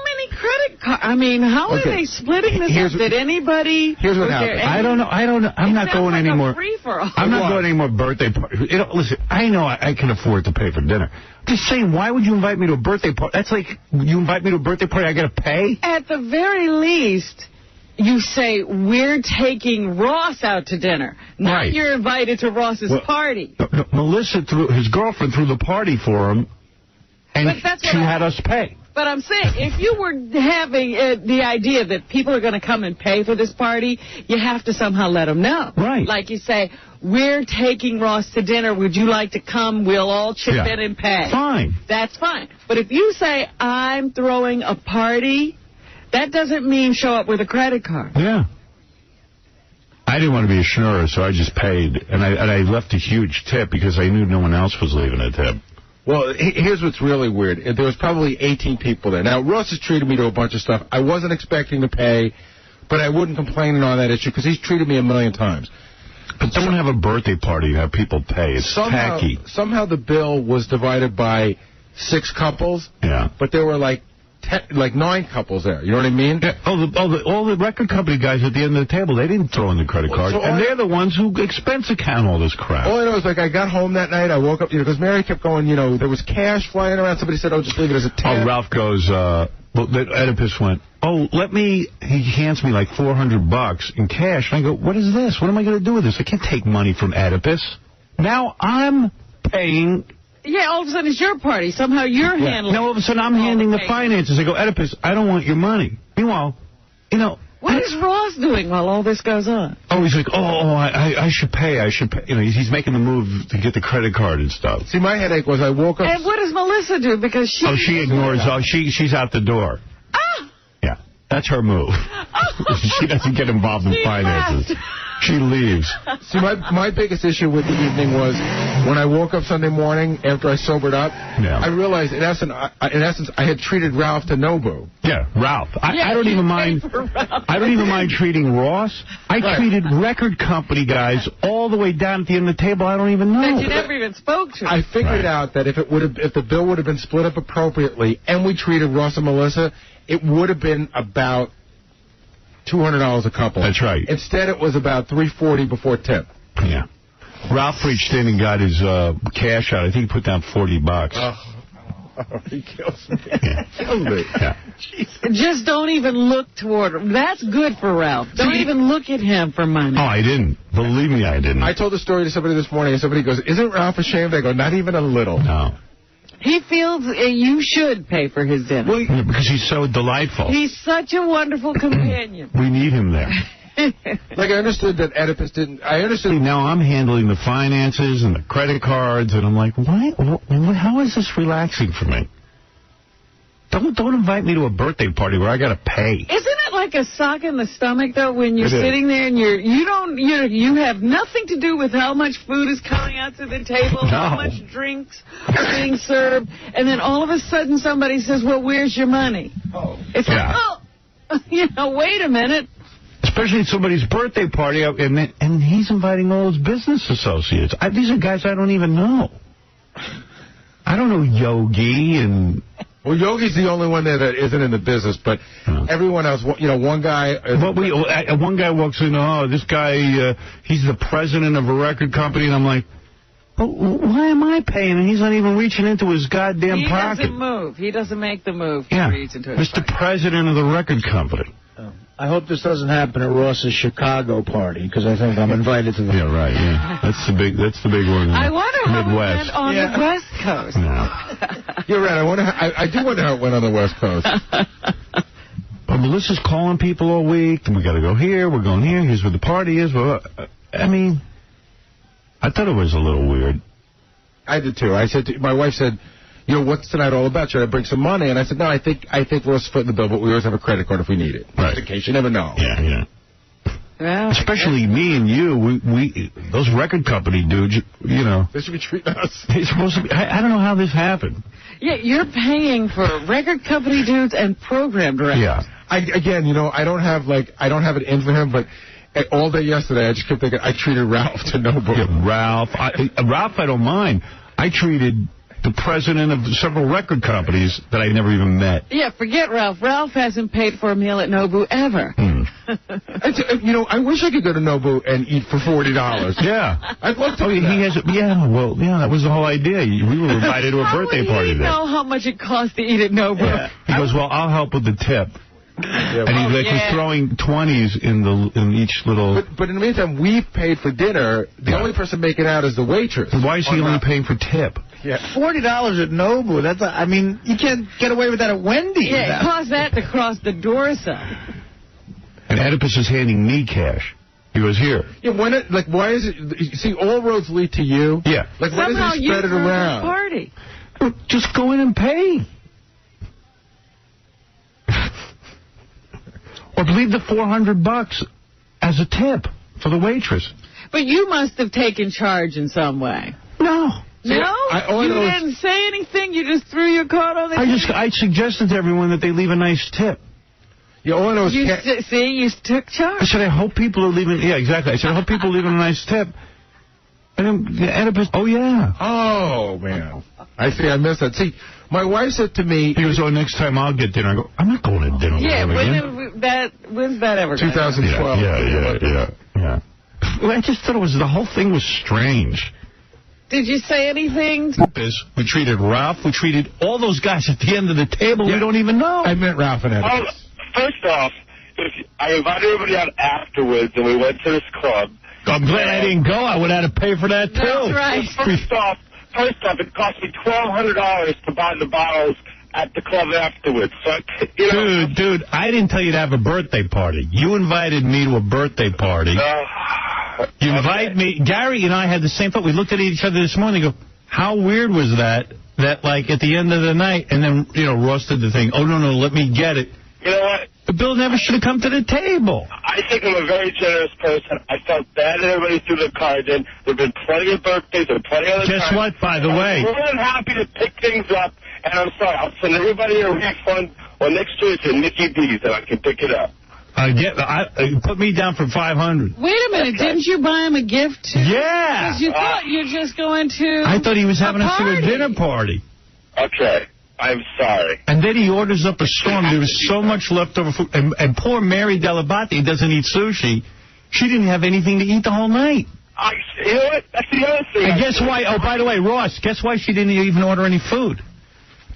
many credit cards? I mean, how are they splitting this up? Did anybody? Here's what happened. I don't know. I'm not going anymore. I'm not going any more birthday parties. Listen, I know I can afford to pay for dinner. Just saying, why would you invite me to a birthday party? That's like, you invite me to a birthday party, I got to pay? At the very least, you say, we're taking Ross out to dinner. Not you're invited to Ross's party. No, Melissa, his girlfriend, threw the party for him, and she had us pay. But I'm saying, if you were having the idea that people are going to come and pay for this party, you have to somehow let them know. Right. Like you say, we're taking Ross to dinner. Would you like to come? We'll all chip in and pay. Fine. That's fine. But if you say, I'm throwing a party, that doesn't mean show up with a credit card. Yeah. I didn't want to be a schnorrer, so I just paid. And I left a huge tip because I knew no one else was leaving a tip. Well, here's what's really weird. There was probably 18 people there. Now, Ross has treated me to a bunch of stuff. I wasn't expecting to pay, but I wouldn't complain on that issue because he's treated me a million times. But don't have a birthday party and have people pay. It's tacky. Somehow the bill was divided by 6 couples. Yeah. But there were like 9 couples there. You know what I mean? Yeah. All the record company guys at the end of the table, they didn't throw in the credit card. And they're the ones who expense account all this crap. All I know is, I got home that night, I woke up, because Mary kept going, there was cash flying around. Somebody said, just leave it as a tip. Oh, Ralph goes, Oedipus went, he hands me like $400 in cash. And I go, what is this? What am I going to do with this? I can't take money from Oedipus. Now I'm paying... Yeah, all of a sudden it's your party. Somehow you're handling. Now all of a sudden I'm handing the finances. I go, Oedipus, I don't want your money. Meanwhile, what is Ross doing while all this goes on? Oh, he's like, I should pay. I should pay. He's making the move to get the credit card and stuff. See, my headache was I woke up. And what does Melissa do? Because she ignores. She's out the door. Ah. Yeah, that's her move. She doesn't get involved in finances. She leaves. See, my biggest issue with the evening was when I woke up Sunday morning after I sobered up, I realized, in essence, I had treated Ralph to Nobu. Yeah, Ralph. I don't even mind. I don't even mind treating Ross. I treated record company guys all the way down at the end of the table. I don't even know. That you never even spoke to. I figured out that if the bill would have been split up appropriately and we treated Ross and Melissa, it would have been about $200 a couple. That's right. Instead, it was about $340 before tip. Yeah. Ralph reached in and got his cash out. I think he put down $40. He kills me. Yeah. Just don't even look toward him. That's good for Ralph. Don't even look at him for money. Oh, I didn't. Believe me, I didn't. I told the story to somebody this morning, and somebody goes, isn't Ralph ashamed? I go, not even a little. No. He feels you should pay for his dinner. Well, because he's so delightful. He's such a wonderful companion. We need him there. Like, I understood that Oedipus didn't... I understood... Now I'm handling the finances and the credit cards, and I'm like, what? How is this relaxing for me? Don't invite me to a birthday party where I got to pay. Isn't it like a sock in the stomach, though, when you're sitting there and you have nothing to do with how much food is coming out to the table, how much drinks are being served, and then all of a sudden somebody says, well, where's your money? It's like, wait a minute. Especially at somebody's birthday party, and he's inviting all his business associates. These are guys I don't even know. I don't know Yogi and... Well, Yogi's the only one there that isn't in the business, but everyone else, one guy... one guy walks in, this guy, he's the president of a record company, and I'm like, why am I paying? And he's not even reaching into his goddamn pocket. He doesn't move. He doesn't make the move. Yeah, Mr. President of the record company. I hope this doesn't happen at Ross's Chicago party, because I think I'm invited to the... Yeah, right, yeah. That's the big one in the I wonder how it Midwest. went on the West Coast. No. You're right. I do wonder how it went on the West Coast. But Melissa's calling people all week, and we got to go here, we're going here, here's where the party is. I mean, I thought it was a little weird. I did too. I said, my wife said, you know, what's tonight all about? Should I bring some money? And I said, no, I think Ross foot in the bill, but we always have a credit card if we need it. Right. Just in case, you never know. Yeah. Well, especially me and you, we those record company dudes, you know. They should be treating us. They're supposed to be, I don't know how this happened. Yeah, you're paying for record company dudes and program directors. Yeah. Again, you know, I don't have it in for him, but all day yesterday I just kept thinking I treated Ralph to no book. Yeah, Ralph, I don't mind. I treated the president of several record companies that I never even met. Yeah, forget Ralph. Ralph hasn't paid for a meal at Nobu ever. You know, I wish I could go to Nobu and eat for $40. Yeah. I'd love to. He has. That was the whole idea. We were invited to a birthday party there. How how much it costs to eat at Nobu? Yeah. He goes, well, I'll help with the tip. Yeah, and he was throwing 20s in each little... But in the meantime, we've paid for dinner. The only person making out is the waitress. Why is he only paying for tip? Yeah. $40 at Nobu. That's I mean, you can't get away with that at Wendy's. Yeah, it costs that to cross the doorstep. And Oedipus is handing me cash. He goes, here. Yeah, why is it... You see, all roads lead to you. Yeah. Like, why does he spread it around? Party. Well, just go in and pay. Or leave the $400 as a tip for the waitress. But you must have taken charge in some way. No. No? You didn't say anything? You just threw your card on the table? I suggested to everyone that they leave a nice tip. Yeah, all I know is... You took charge. I said, I hope people are leaving... Yeah, exactly. I said, I hope people are leaving a nice tip. And then the Oedipus... Oh, yeah. Oh, man. I missed that. See... My wife said to me... He goes, oh, next time I'll get dinner. I go, I'm not going to dinner with him again. When's that ever 2012. Yeah. Well, I just thought the whole thing was strange. Did you say anything? We treated Ralph. We treated all those guys at the end of the table we don't even know. I meant Ralph and Oedipus. First off, I invited everybody out afterwards, and we went to this club. I'm glad I didn't go. I would have had to pay for that, too. That's right. First off, it cost me $1,200 to buy the bottles at the club afterwards. So, Dude, I didn't tell you to have a birthday party. You invited me to a birthday party. You invite me. Gary and I had the same thought. We looked at each other this morning and go, how weird was that, like, at the end of the night, and then, Ross did the thing, oh, no, let me get it. You know what? The bill never should have come to the table. I think I'm a very generous person. I felt bad that everybody threw their cards in. There have been plenty of birthdays and plenty of other Guess times. what, by the way? I'm more than happy to pick things up, and I'm sorry. I'll send everybody a refund, or next year it's a Mickey D's, and I can pick it up. Put me down for $500. Wait a minute, didn't you buy him a gift, too? Yeah. Because you thought you were just going to I thought he was having us to a dinner party. Okay. I'm sorry. And then he orders up a storm. There was so much leftover food. And poor Mary Delabate doesn't eat sushi. She didn't have anything to eat the whole night. You know what? That's the other thing. And guess why? Oh, by the way, Ross, guess why she didn't even order any food?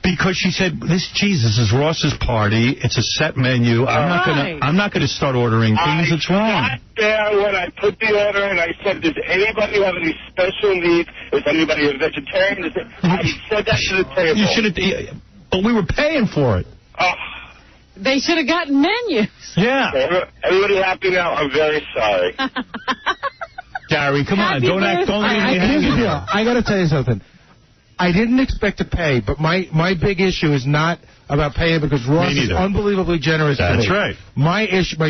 Because she said, this is Ross's party. It's a set menu. I'm not gonna start ordering things. It's wrong. I sat there when I put the order and I said, does anybody have any special needs? Is anybody a vegetarian? I said that to the table. You should have. But we were paying for it. They should have gotten menus. Yeah. Everybody happy now? I'm very sorry. Gary, come on. Don't leave me hanging. I got to tell you something. I didn't expect to pay, but my big issue is not about paying because Ross is unbelievably generous to me. That's right. My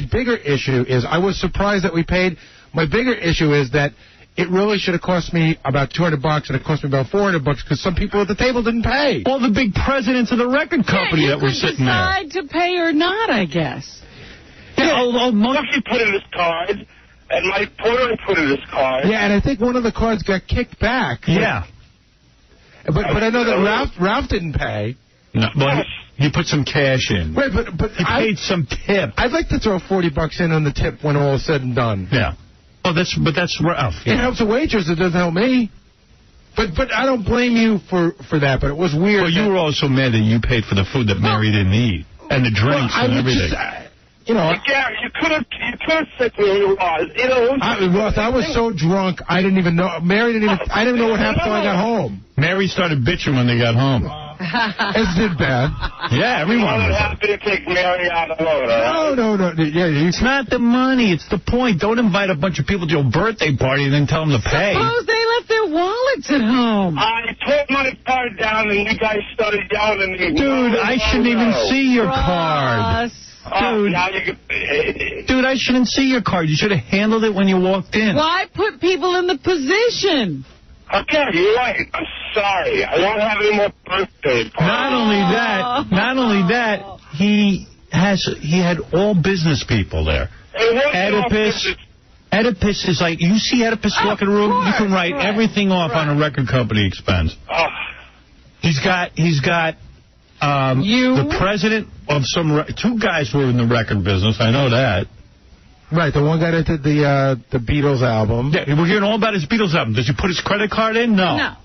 bigger issue is I was surprised that we paid. My bigger issue is that it really should have cost me about $200 and it cost me about $400 because some people at the table didn't pay. All the big presidents of the record company that were sitting there. You could decide to pay or not, I guess. He put in his card, and my porter put in his card. Yeah, and I think one of the cards got kicked back. Yeah. But I know that Ralph didn't pay. No, but he put some cash in. Wait, but he paid some tip. I'd like to throw $40 in on the tip when all is said and done. Yeah. Oh, that's Ralph. Yeah. It helps the waitress. It doesn't help me. But I don't blame you for that. But it was weird. Well, you were also mad that you paid for the food that Mary didn't eat and the drinks and everything. Gary, you could have said to me who it was. Ross, I was so drunk, I didn't even know. I didn't even know what happened until I got home. Mary started bitching when they got home. It did bad. Yeah, everyone was happy to take Mary out alone. No. Yeah, it's not the money. It's the point. Don't invite a bunch of people to your birthday party and then tell them to pay. Suppose they the wallets at home? I put my card down and you guys started yelling at me. Dude, I shouldn't even see your card. Dude, I shouldn't see your card. You should have handled it when you walked in. Why put people in the position? Okay, you're right. I'm sorry. I won't have any more birthday parties. Not only that, he had all business people there. Oedipus is like, you see Oedipus walk in a room, you can write everything off on a record company expense. He's got the president of two guys who are in the record business, I know that. Right, the one guy that did the Beatles album. Yeah, we're hearing all about his Beatles album. Does he put his credit card in? No,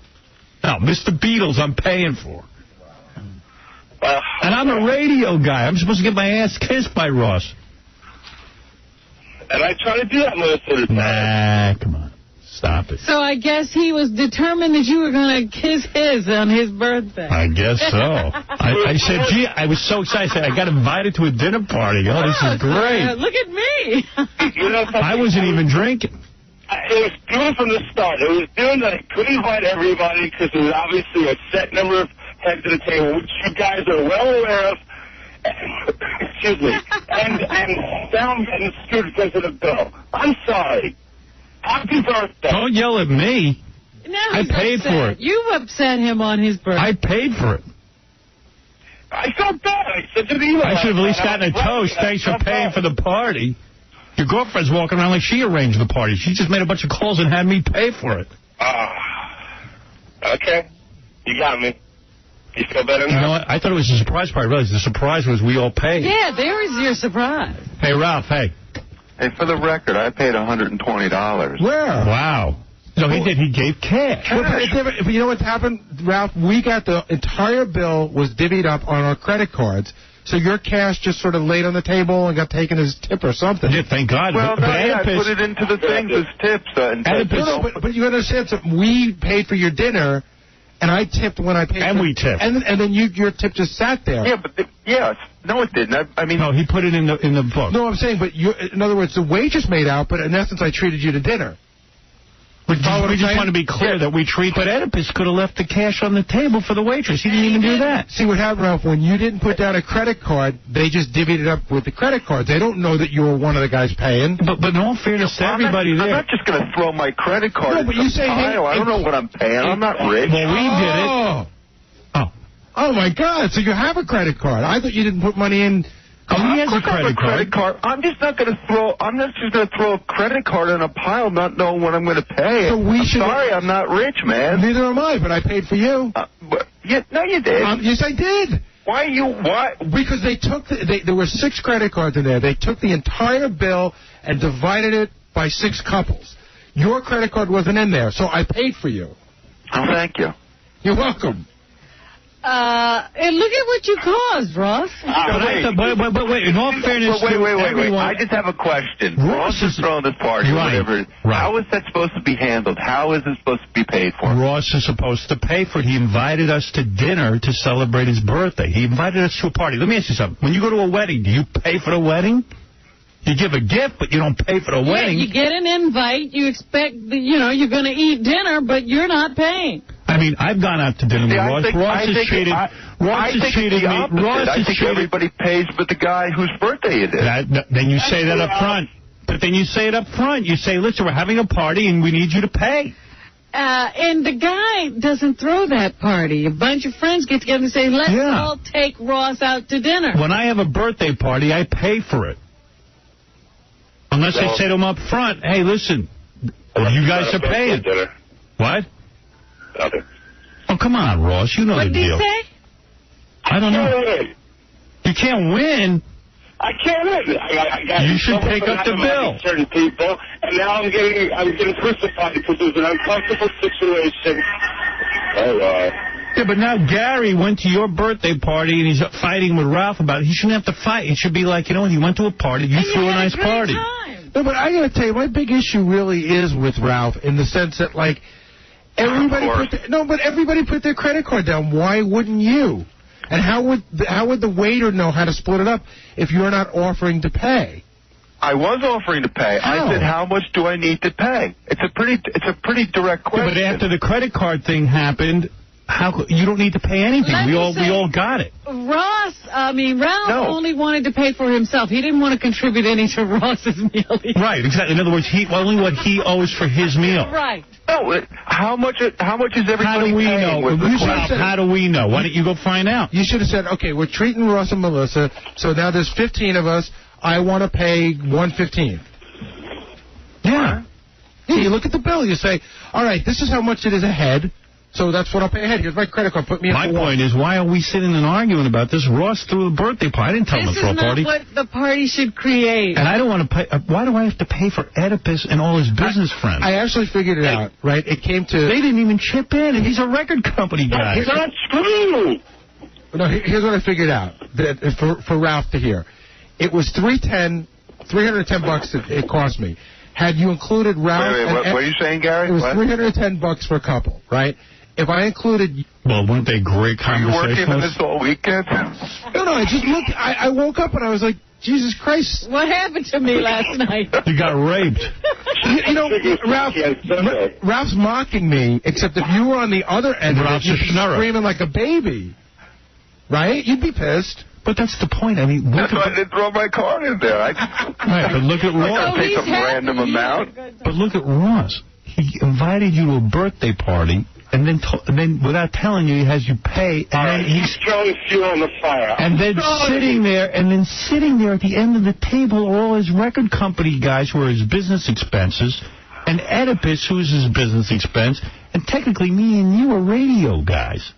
Mr. Beatles I'm paying for. And I'm a radio guy. I'm supposed to get my ass kissed by Ross. And I try to do that most of the time. Nah, come on. Stop it. So I guess he was determined that you were going to kiss his on his birthday. I guess so. I said, gee, I was so excited. I said, I got invited to a dinner party. Oh, this is great. Look at me. I wasn't even drinking. It was due from the start. It was due that I couldn't invite everybody because there was obviously a set number of heads at the table, which you guys are well aware of. Excuse me. And now I'm getting screwed because of the bill. I'm sorry. Happy birthday. Don't yell at me. I paid for it. You upset him on his birthday. I paid for it. I felt bad. I sent an email. I should have at least gotten a toast. Thanks for paying for the party. Your girlfriend's walking around like she arranged the party. She just made a bunch of calls and had me pay for it. Okay. You got me. You feel better now? You know what? I thought it was a surprise party. I realized the surprise was we all paid. Yeah, there was your surprise. Hey, Ralph, hey. Hey, for the record, I paid $120. Where? Wow. No, he did. He gave cash. But you know what's happened, Ralph? We got the entire bill was divvied up on our credit cards. So your cash just sort of laid on the table and got taken as tip or something. Yeah, thank God. Well, I put it into the things as tips. But you understand, so we paid for your dinner, and I tipped when I paid. And we tipped. And then your tip just sat there. Yeah, but no, it didn't. I mean, no, he put it in the book. No, I'm saying, but in other words, the waitress made out, but in essence, I treated you to dinner. We just want to be clear that we treat. But Oedipus could have left the cash on the table for the waitress. He didn't even do that. See what happened, Ralph? When you didn't put down a credit card, they just divvied it up with the credit cards. They don't know that you were one of the guys paying. But in all fairness to everybody there, I'm not just going to throw my credit card. No, but you say, hey, I don't know what I'm paying. I'm not rich. Well, we did it. Oh my God! So you have a credit card? I thought you didn't put money in. Oh, he has a credit card. I'm just not going to throw. I'm not just going to throw a credit card in a pile, not knowing what I'm going to pay. So sorry, I'm not rich, man. Neither am I, but I paid for you. No, you did. Yes, I did. Why you? Why? Because they took there were 6 credit cards in there. They took the entire bill and divided it by 6 couples. Your credit card wasn't in there, so I paid for you. Oh, thank you. You're welcome. And look at what you caused, Ross. But wait, in all fairness wait. everyone... I just have a question. Ross is throwing this party or whatever. Right. How is that supposed to be handled? How is it supposed to be paid for? Ross is supposed to pay for it. He invited us to dinner to celebrate his birthday. He invited us to a party. Let me ask you something. When you go to a wedding, do you pay for the wedding? You give a gift, but you don't pay for the wedding. You get an invite. You expect, you're going to eat dinner, but you're not paying. I mean, I've gone out to dinner with Ross. Ross has treated me. I think everybody pays but the guy whose birthday it is. Then you say that up front. But then you say it up front. You say, listen, we're having a party and we need you to pay. And the guy doesn't throw that party. A bunch of friends get together and say, let's all take Ross out to dinner. When I have a birthday party, I pay for it. Unless I say to him up front, hey, listen, you guys are paying. What? Okay. Oh, come on, Ross. You know the deal. What did he say? I don't know. You can't win. I can't win. You should take up the bill. Certain people, and now I'm getting crucified because it was an uncomfortable situation. Yeah, but now Gary went to your birthday party and he's fighting with Ralph about it. He shouldn't have to fight. It should be like, he went to a party. You threw a nice party. No, but I got to tell you, my big issue really is with Ralph in the sense that, like, everybody put their credit card down. Why wouldn't you? And how would the waiter know how to split it up if you're not offering to pay? I was offering to pay. How? I said, how much do I need to pay? It's a pretty direct question. Yeah, but after the credit card thing happened, you don't need to pay anything. We all got it. Ralph only wanted to pay for himself. He didn't want to contribute any to Ross's meal. Right, exactly. In other words, only what he owes for his meal. Right. No, how much is everybody How do we paying? know? How do we know? Why don't you go find out? You should have said, okay, we're treating Ross and Melissa, so now there's 15 of us. I want to pay $115. Yeah. Yeah, you look at the bill. You say, all right, this is how much it is ahead. So that's what I'll pay ahead. Here's my credit card. Put me in. My point is, why are we sitting and arguing about this? Ross threw a birthday party. I didn't tell him to throw a party. This is not what the party should create. And I don't want to pay. Why do I have to pay for Oedipus and all his business friends? I actually figured it out, right? It came to... They didn't even chip in, and he's a record company guy. It's not true. No, here's what I figured out for Ralph to hear. It was $310 it cost me. Had you included Ralph... Wait, what are you saying, Gary? It was $310 for a couple, right? If I included... Well, weren't they great conversations? Were you working on this all weekend? No, I just looked... I woke up and I was like, Jesus Christ. What happened to me last night? You got raped. You know, Ralph's mocking me, except if you were on the other end of it, you'd be screaming like a baby. Right? You'd be pissed. But that's the point. I mean, that's why I didn't throw my card in there. Right, but look at Ross. I got to pay some random amount. But look at Ross. He invited you to a birthday party, and then without telling you, he has you pay, and then he's throwing fuel on the fire. And then sitting there at the end of the table are all his record company guys who are his business expenses, and Oedipus, who is his business expense, and technically me and you are radio guys.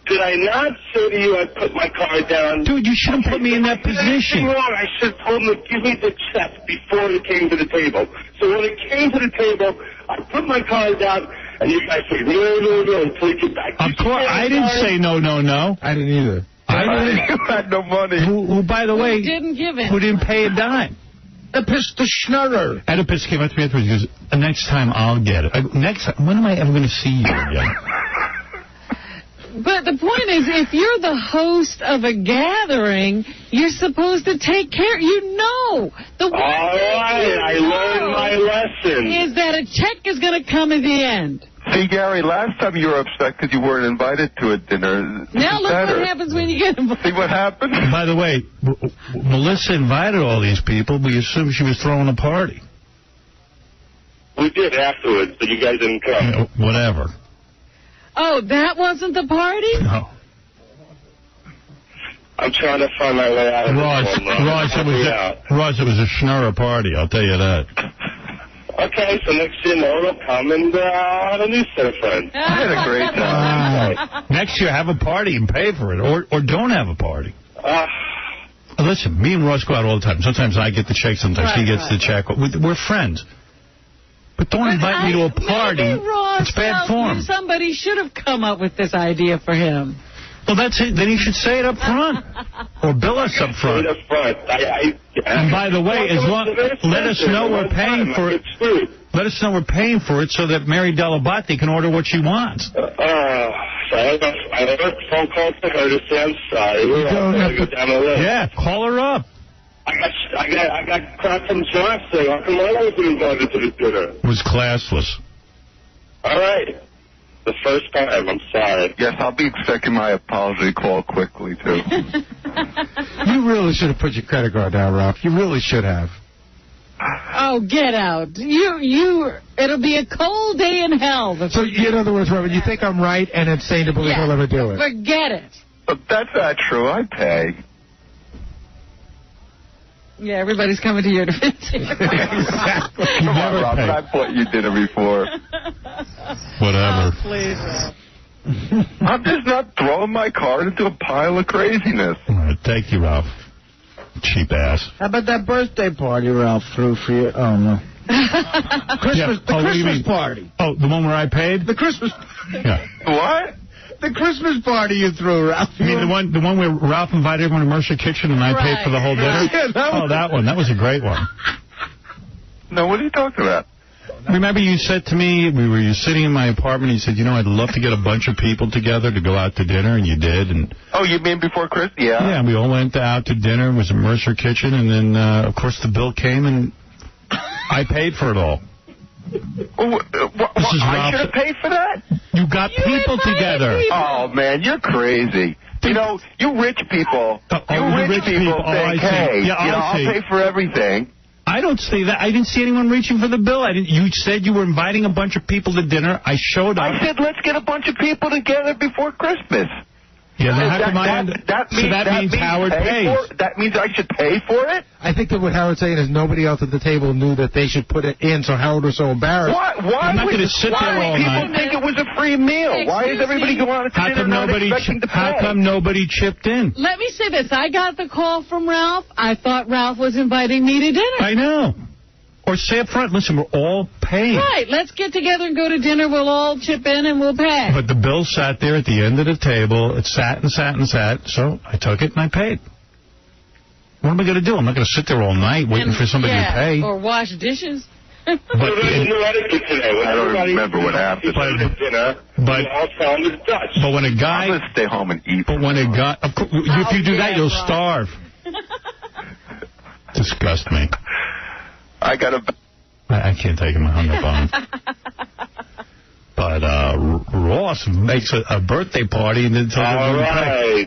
Did I not say to you I put my card down? Dude, you shouldn't put me in that position. Wrong. I should have told him to give me the check before it came to the table. So when it came to the table, I put my card down, and you guys said, no, until you get back. Of course, I didn't say no. I didn't either. You had no money. Who, by the way, didn't give it. Who didn't pay a dime? Oedipus the Schnurrer. Oedipus came up to me afterwards. He goes, next time I'll get it. When am I ever going to see you again? But the point is, if you're the host of a gathering, you're supposed to take care. You know. All right, I learned my lesson. Is that a check is going to come at the end. See, Gary, last time you were upset because you weren't invited to a dinner. Now look what happens when you get invited. See what happened? By the way, Melissa invited all these people. We assumed she was throwing a party. We did afterwards, but you guys didn't come. Whatever. Oh, that wasn't the party? No. I'm trying to find my way out of Ross, it was a Schnurrer party, I'll tell you that. Okay, so next year, they'll come and I'll have a new set of friends. I had a great time. Next year, have a party and pay for it, or don't have a party. Listen, me and Ross go out all the time. Sometimes I get the check, sometimes he gets the check. We're friends. But don't invite me to a party. It's bad form. Somebody should have come up with this idea for him. Well, that's it. Then he should say it up front. Or bill us up front. And by the way, let us know we're paying for it. Let us know we're paying for it so that Mary Delabate can order what she wants. I have a phone call to her to say I'm sorry. Yeah, call her up. I got crap from Josh saying, how come I wasn't invited to the dinner? It was classless. All right. The first time, I'm sorry. Yes, I'll be expecting my apology call quickly, too. You really should have put your credit card down, Ralph. You really should have. Oh, get out. It'll be a cold day in hell. So, in other words, Robin, you think I'm right and insane to believe I'll ever do it? Forget it. But that's not true. I pay. Yeah, everybody's coming to your defense. Exactly. Come on, Robin. I thought you did it before. Whatever. Oh, please. I'm just not throwing my card into a pile of craziness. All right, thank you, Ralph. Cheap ass. How about that birthday party Ralph threw for you? Oh, no. Christmas party. Oh, the one where I paid? The Christmas. Yeah. What? The Christmas party you threw, Ralph. You mean the one where Ralph invited everyone to Mercer Kitchen and I paid for the whole dinner? Yeah, that one. That was a great one. No, what are you talking about? Remember you said to me, you were sitting in my apartment, you said, you know, I'd love to get a bunch of people together to go out to dinner, and you did. And oh, you mean before Christmas? Yeah. Yeah, we all went out to dinner. It was a Mercer Kitchen, and then, of course, the bill came, and I paid for it all. I should have paid for that? You got people together. Oh, man, you're crazy. You know, you rich people, think, hey, I'll pay for everything. I don't see that. I didn't see anyone reaching for the bill. You said you were inviting a bunch of people to dinner. I showed up. I said, let's get a bunch of people together before Christmas. Yeah, that means Howard pays. That means I should pay for it? I think that what Howard's saying is nobody else at the table knew that they should put it in, so Howard was so embarrassed. Why I'm not going to sit there all night. People think it was a free meal. Why is everybody going out to dinner not expecting to pay? How come nobody chipped in? Let me say this. I got the call from Ralph. I thought Ralph was inviting me to dinner. I know. Or say up front, listen, we're all paying. Right, let's get together and go to dinner. We'll all chip in and we'll pay. But the bill sat there at the end of the table. It sat and sat and sat. So I took it and I paid. What am I going to do? I'm not going to sit there all night waiting for somebody to pay. Or wash dishes. But I don't remember what happened. But when a guy... I'm going to stay home and eat. But when a guy... If you do that, you'll starve. Disgust me. I can't take him. I hung up on him. But Ross makes a birthday party and then tells everyone to pay.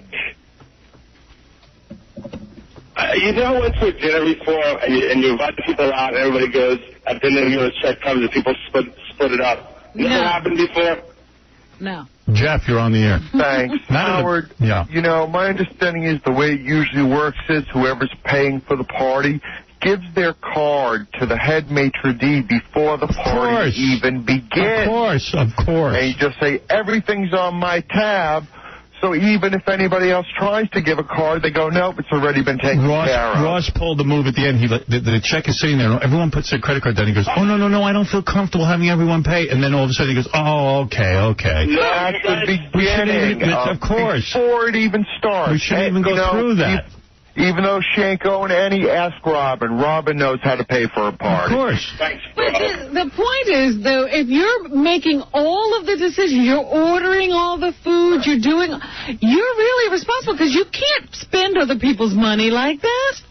You know, went to a dinner before and you invite the people out and everybody goes, at dinner, you know, check comes and people split it up. Never happened before? No. Jeff, you're on the air. Thanks. Howard, you know, my understanding is the way it usually works is whoever's paying for the party gives their card to the head maitre d' before the party even begins. Of course. And you just say, everything's on my tab. So even if anybody else tries to give a card, they go, nope, it's already been taken care of. Ross pulled the move at the end. The check is sitting there. Everyone puts their credit card down. He goes, oh, no, I don't feel comfortable having everyone pay. And then all of a sudden he goes, oh, okay. That's the beginning. Of course. Before it even starts. We shouldn't even go through that. Even though Shanko and Annie ask Robin, Robin knows how to pay for a party. Of course. Thanks, but the point is, though, if you're making all of the decisions, you're ordering all the food, you're really responsible because you can't spend other people's money like that.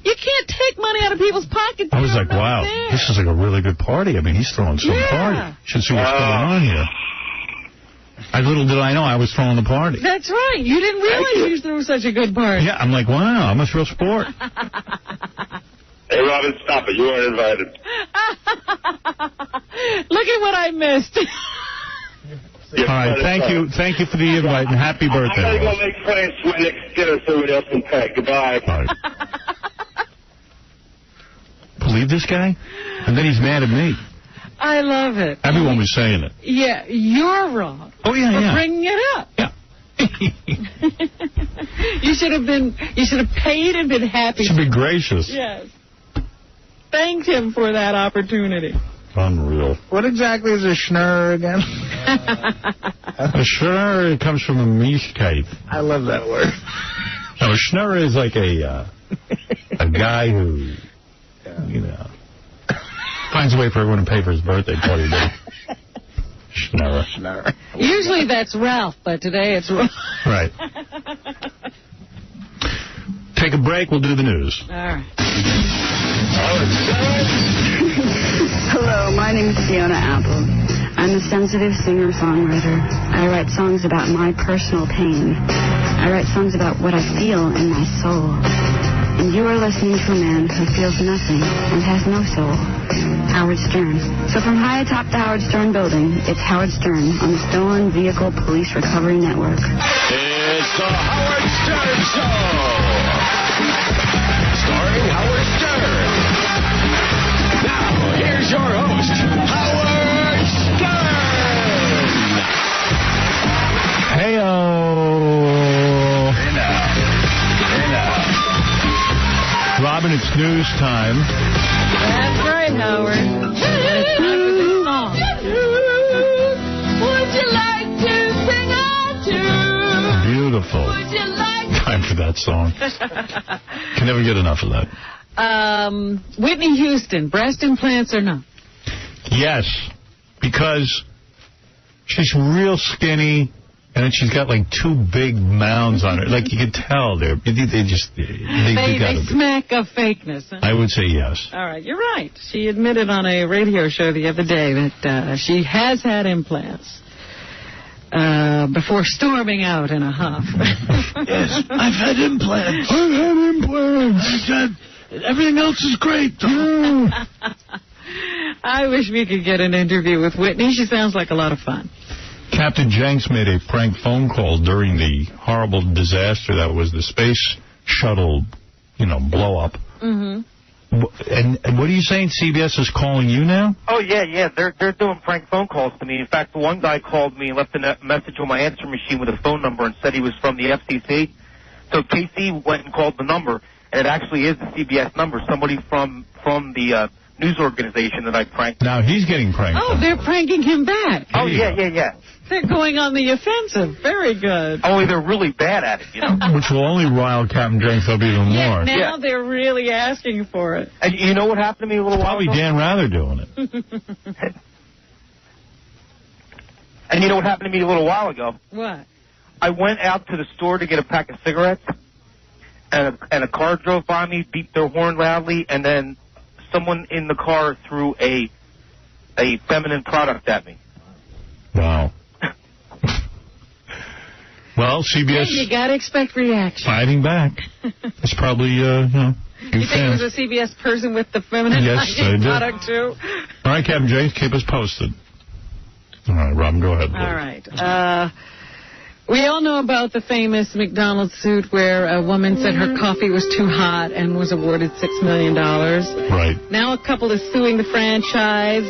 You can't take money out of people's pockets. I was like, wow, this is like a really good party. I mean, he's throwing some party. Should see what's going on here. Little did I know I was throwing the party. That's right. You didn't realize you threw such a good party. Yeah, I'm like, wow, I'm a real sport. Hey, Robin, stop it. You weren't invited. Look at what I missed. All right, thank you for the invite, and happy birthday. I'm going to go make friends sweat next dinner so everybody else can pay. Goodbye. All right. Believe this guy? And then he's mad at me. I love it. Everyone was saying it. Yeah, you're wrong. Oh, yeah, for bringing it up. Yeah. You should have paid and been happy. Should be gracious. Yes. Thanked him for that opportunity. Unreal. What exactly is a schnurr again? A schnurr comes from a mishkeit. I love that word. Now, a schnurr is like a guy who, you know, finds a way for everyone to pay for his birthday party. Schnurr. Usually that's Ralph, but today it's Ralph. Right. Take a break. We'll do the news. All right. Hello, my name is Fiona Apple. I'm a sensitive singer-songwriter. I write songs about my personal pain. I write songs about what I feel in my soul. And you are listening to a man who feels nothing and has no soul. Howard Stern. So from high atop the Howard Stern building, it's Howard Stern on the Stolen Vehicle Police Recovery Network. It's the Howard Stern Show. Starring Howard Stern. Now, here's your host, Howard Stern. Hey-o. Robin, it's news time. That's right, Howard. It's time for this song. Would you like to sing a tune? Beautiful. Would you like time for that song. Can never get enough of that. Whitney Houston, breast implants or not? Yes, because she's real skinny, and then she's got like 2 big mounds on her. Like you can tell, they smack of fakeness. Huh? I would say yes. All right, you're right. She admitted on a radio show the other day that she has had implants. Before storming out in a huff. Yes, I've had implants. Everything else is great. I wish we could get an interview with Whitney. She sounds like a lot of fun. Captain Jenks made a prank phone call during the horrible disaster that was the space shuttle, blow up. Mm-hmm. And what are you saying? CBS is calling you now? Oh, yeah. They're doing prank phone calls to me. In fact, one guy called me and left a message on my answer machine with a phone number and said he was from the FCC. So KC went and called the number, and it actually is the CBS number. Somebody from the news organization that I pranked. Now he's getting pranked. Oh, they're pranking him back. Oh, yeah. They're going on the offensive. Very good. Only they're really bad at it, Which will only rile Captain Jenks up even more. Now they're really asking for it. And you know what happened to me a little while ago? Probably Dan Rather doing it. And you know what happened to me a little while ago? What? I went out to the store to get a pack of cigarettes, and a car drove by me, beeped their horn loudly, and then someone in the car threw a feminine product at me. Wow. Well, CBS... You got to expect reaction. Fighting back. It's probably, You think it was a CBS person with the feminine product, too? All right, Captain Jenks, keep us posted. All right, Robin, go ahead. All right. We all know about the famous McDonald's suit where a woman said her coffee was too hot and was awarded $6 million. Right. Now a couple is suing the franchise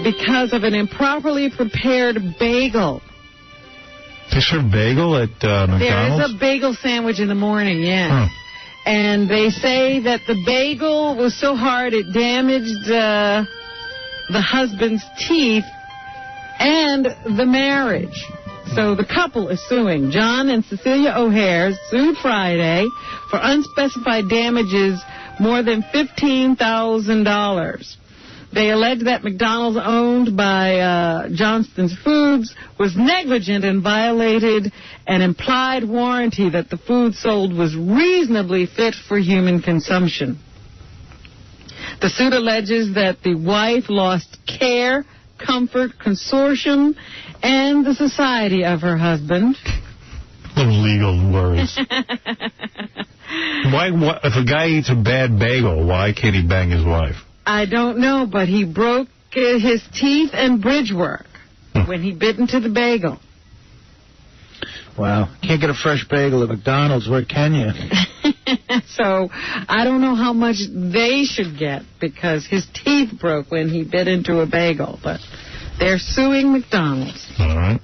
because of an improperly prepared bagel. They serve bagel at McDonald's? There is a bagel sandwich in the morning, yeah. Huh. And they say that the bagel was so hard it damaged the husband's teeth and the marriage. So the couple is suing. John and Cecilia O'Hare sued Friday for unspecified damages more than $15,000. They allege that McDonald's, owned by Johnston's Foods, was negligent and violated an implied warranty that the food sold was reasonably fit for human consumption. The suit alleges that the wife lost care, comfort, consortium, and the society of her husband. Those legal words. Why? If a guy eats a bad bagel, why can't he bang his wife? I don't know, but he broke his teeth and bridge work when he bit into the bagel. Wow. Can't get a fresh bagel at McDonald's. Where can you? So I don't know how much they should get because his teeth broke when he bit into a bagel. But they're suing McDonald's. All right.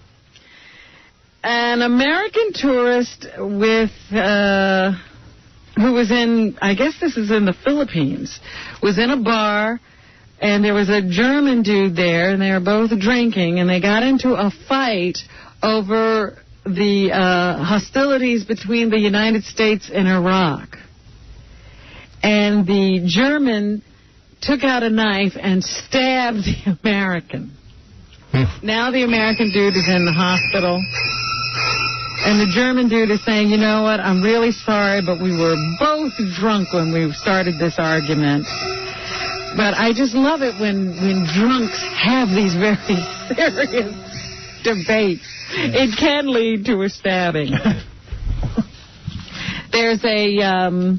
An American tourist with... who was in, I guess this is in the Philippines, was in a bar, and there was a German dude there, and they were both drinking, and they got into a fight over the hostilities between the United States and Iraq. And the German took out a knife and stabbed the American. Now the American dude is in the hospital. And the German dude is saying, you know what, I'm really sorry, but we were both drunk when we started this argument. But I just love it when drunks have these very serious debates. It can lead to a stabbing. There's a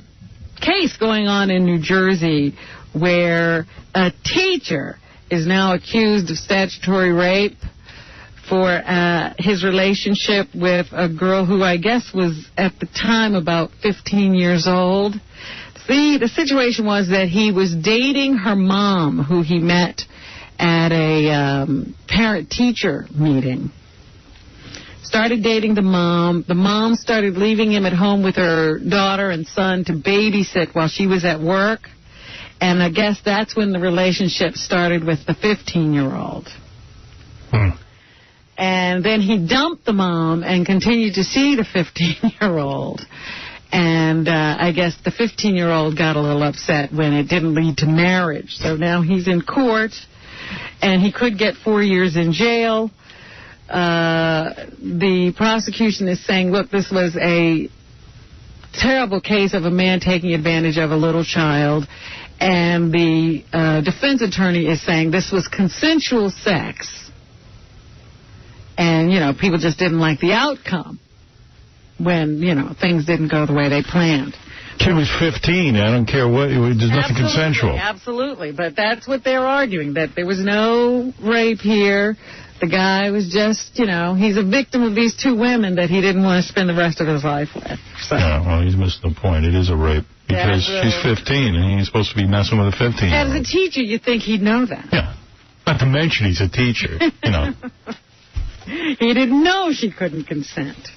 case going on in New Jersey where a teacher is now accused of statutory rape for his relationship with a girl who I guess was at the time about 15 years old. See, the situation was that he was dating her mom, who he met at a parent-teacher meeting. Started dating the mom. The mom started leaving him at home with her daughter and son to babysit while she was at work. And I guess that's when the relationship started with the 15-year-old. And then he dumped the mom and continued to see the 15-year-old. And I guess the 15-year-old got a little upset when it didn't lead to marriage. So now he's in court and he could get 4 years in jail. The prosecution is saying, look, this was a terrible case of a man taking advantage of a little child, and the defense attorney is saying this was consensual sex, and, you know, people just didn't like the outcome when, you know, things didn't go the way they planned. Kid was 15. I don't care what. There's nothing consensual. Absolutely. But that's what they're arguing, that there was no rape here. The guy was just, you know, he's a victim of these two women that he didn't want to spend the rest of his life with. So. Yeah, well, he's missed the point. It is a rape. Because she's 15, and he's supposed to be messing with a 15-year-old. As a teacher, you'd think he'd know that. Yeah. Not to mention he's a teacher, you know. He didn't know she couldn't consent.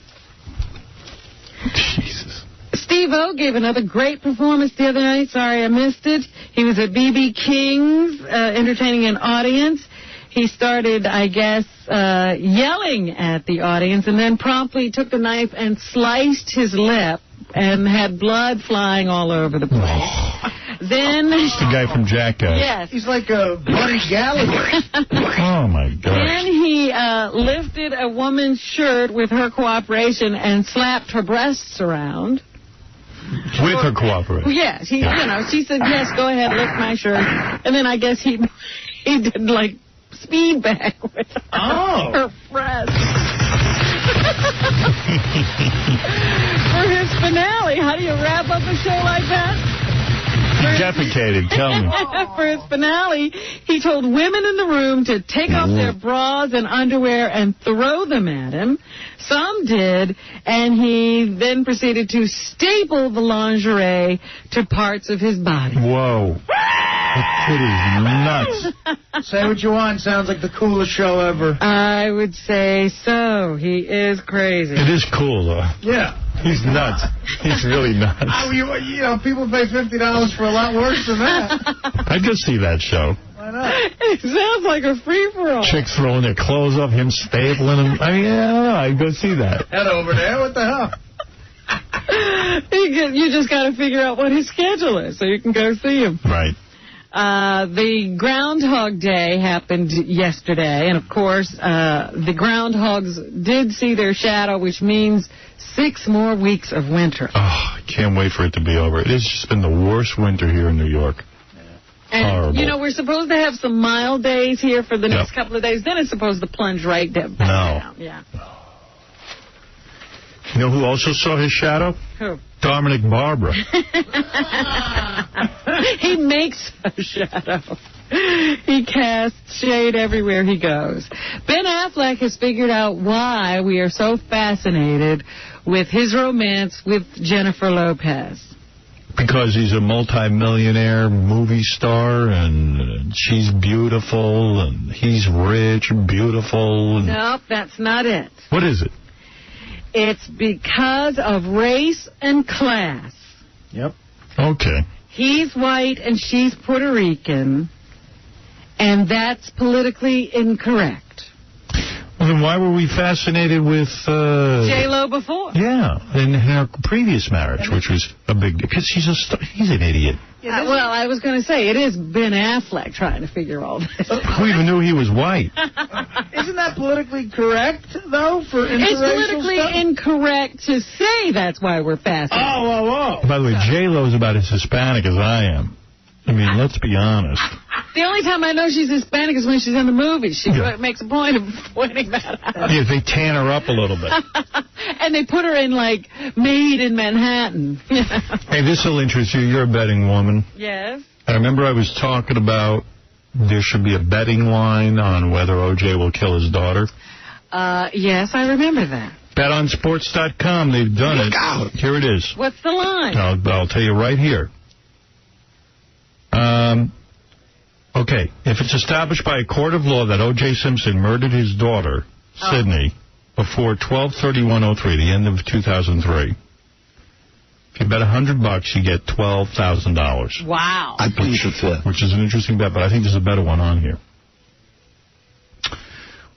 Jesus. Steve-O gave another great performance the other night. Sorry I missed it. He was at B.B. King's entertaining an audience. He started, I guess, yelling at the audience and then promptly took the knife and sliced his lip and had blood flying all over the place. Then... the guy from Jackass. Yes. He's like a Buddy Gallagher. Oh, my gosh. Then he lifted a woman's shirt with her cooperation and slapped her breasts around. With her cooperation? Yes. You know, she said, yes, go ahead, lift my shirt. And then I guess he did, like, speed bag with her breasts. For his finale, how do you wrap up a show like that? Defecated, tell me. For his finale, he told women in the room to take off their bras and underwear and throw them at him. Some did, and he then proceeded to staple the lingerie to parts of his body. Whoa. It is nuts. Say what you want. Sounds like the coolest show ever. I would say so. He is crazy. It is cool, though. Yeah. He's nuts. He's really nuts. You know, people pay $50 for a lot worse than that. I'd go see that show. Why not? It sounds like a free-for-all. Chicks throwing their clothes off, him stapling them. I mean, I don't know. I'd go see that. Head over there. What the hell? You just got to figure out what his schedule is so you can go see him. Right. The Groundhog Day happened yesterday, and of course, the groundhogs did see their shadow, which means 6 more weeks of winter. Oh, I can't wait for it to be over. It has just been the worst winter here in New York. And, horrible. you know, we're supposed to have some mild days here for the next couple of days. Then it's supposed to plunge right down. No. Yeah. You know who also saw his shadow? Who? Dominic Barbara. He makes a shadow. He casts shade everywhere he goes. Ben Affleck has figured out why we are so fascinated with his romance with Jennifer Lopez. Because he's a multi-millionaire movie star, and she's beautiful, and he's rich and beautiful. And... Nope, that's not it. What is it? It's because of race and class. Yep. Okay. He's white and she's Puerto Rican, and that's politically incorrect. Well, then why were we fascinated with... J-Lo before? Yeah, in her previous marriage, which was a big... Because he's an idiot. Well, I was going to say, it is Ben Affleck trying to figure all this out. Who even knew he was white? Isn't that politically correct, though, for interracial It's politically stuff? incorrect to say that's why we're fascinated. Oh. By the way, J-Lo's about as Hispanic as I am. I mean, let's be honest. The only time I know she's Hispanic is when she's in the movies. She makes a point of pointing that out. Yeah, they tan her up a little bit. And they put her in, like, Made in Manhattan. Hey, this will interest you. You're a betting woman. Yes. I remember I was talking about there should be a betting line on whether O.J. will kill his daughter. Yes, I remember that. BetOnSports.com, they've done it. Here it is. What's the line? I'll tell you right here. Okay, if it's established by a court of law that O.J. Simpson murdered his daughter, Sydney, before 12/31/03, the end of 2003, if you bet $100, you get $12,000. Wow. I believe it's it. Which is an interesting bet, but I think there's a better one on here.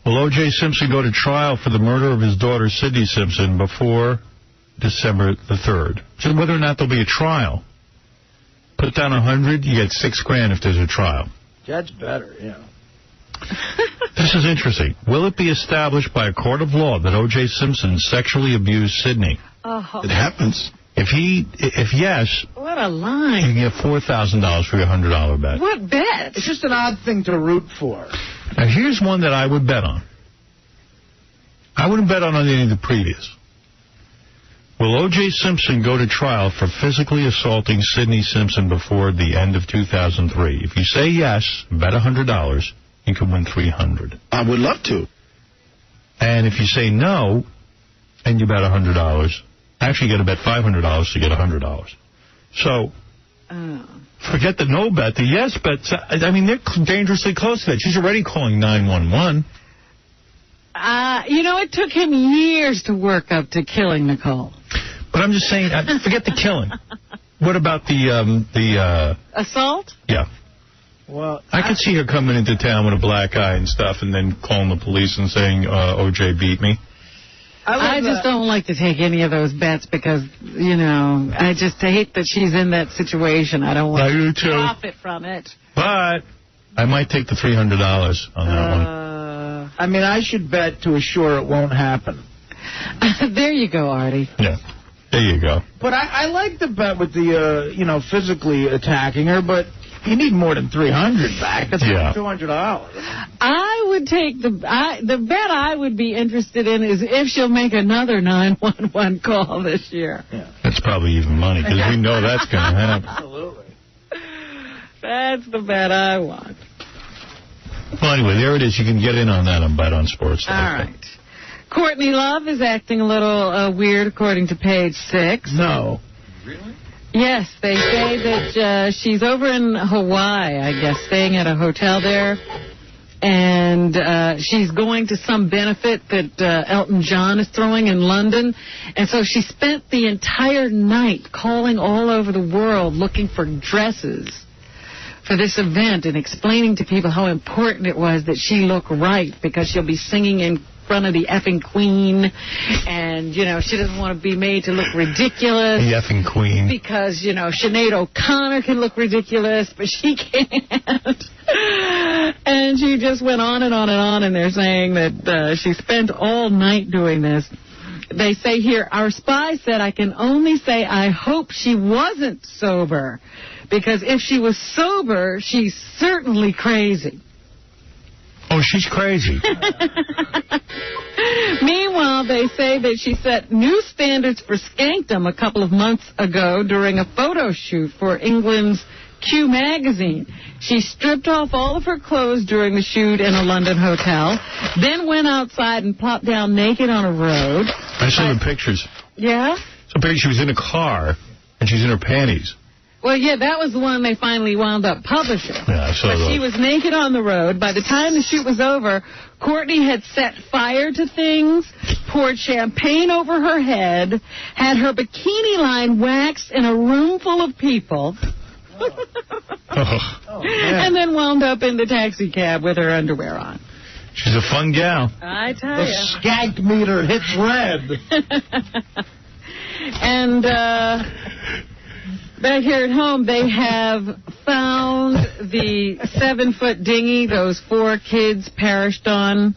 Will O.J. Simpson go to trial for the murder of his daughter, Sydney Simpson, before December the 3rd? So whether or not there'll be a trial. Put down 100, you get $6,000 if there's a trial. That's better, yeah. This is interesting. Will it be established by a court of law that O.J. Simpson sexually abused Sidney? Oh. It happens. If yes, What a line. you can get $4,000 for your $100 bet. What bet? It's just an odd thing to root for. Now, here's one that I would bet on. I wouldn't bet on any of the previous. Will O.J. Simpson go to trial for physically assaulting Sidney Simpson before the end of 2003? If you say yes, bet $100, you can win $300. I would love to. And if you say no, and you bet $100, actually you got to bet $500 to get $100. So, forget the no bet. The yes bet, I mean, they're dangerously close to that. She's already calling 911. You know, it took him years to work up to killing Nicole. But I'm just saying, forget the killing. What about the assault? Yeah. Well, I could see her coming into town with a black eye and stuff and then calling the police and saying, O.J. beat me. I just don't like to take any of those bets because, you know, I just hate that she's in that situation. I don't want to profit from it. But I might take the $300 on that one. I mean, I should bet to assure it won't happen. There you go, Artie. Yeah. There you go. But I like the bet with the, you know, physically attacking her, but you need more than $300 back. That's $200. I would take the bet I would be interested in is if she'll make another 911 call this year. Yeah. That's probably even money because we know that's going to happen. Absolutely. That's the bet I want. Well, anyway, there it is. You can get in on that on Bet on Sports. All right. Courtney Love is acting a little weird, according to Page 6. No. Really? Yes, they say that she's over in Hawaii, I guess, staying at a hotel there. And she's going to some benefit that Elton John is throwing in London. And so she spent the entire night calling all over the world looking for dresses for this event and explaining to people how important it was that she look right because she'll be singing in front of the effing Queen, and, you know, she doesn't want to be made to look ridiculous. The effing Queen. Because, you know, Sinead O'Connor can look ridiculous, but she can't. And she just went on and on and on, and they're saying that she spent all night doing this. They say here, our spy said, I can only say I hope she wasn't sober, because if she was sober, she's certainly crazy. Oh, she's crazy. Meanwhile, they say that she set new standards for skankdom a couple of months ago during a photo shoot for England's Q magazine. She stripped off all of her clothes during the shoot in a London hotel, then went outside and plopped down naked on a road. I saw the pictures. Yeah? So she was in a car, and she's in her panties. Well, yeah, that was the one they finally wound up publishing. Yeah, I saw that. She was naked on the road. By the time the shoot was over, Courtney had set fire to things, poured champagne over her head, had her bikini line waxed in a room full of people, and then wound up in the taxi cab with her underwear on. She's a fun gal. I tell you. The skank meter hits red. And back here at home, they have found the 7-foot dinghy those 4 kids perished on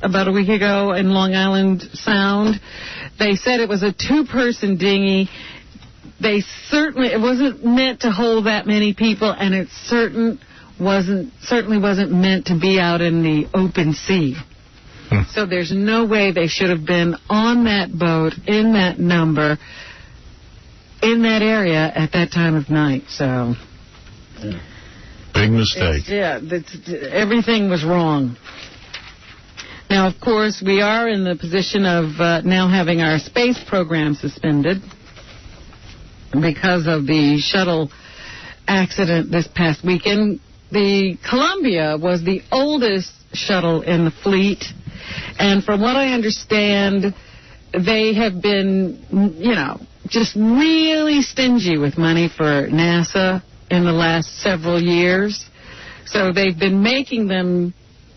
about a week ago in Long Island Sound. They said it was a 2-person dinghy. It wasn't meant to hold that many people, and it certainly wasn't meant to be out in the open sea. So there's no way they should have been on that boat in that number in that area at that time of night. So big mistake. Everything was wrong. Now, of course, we are in the position of now having our space program suspended because of the shuttle accident this past weekend. The Columbia was the oldest shuttle in the fleet, and from what I understand, they have been, just really stingy with money for NASA in the last several years. So they've been making them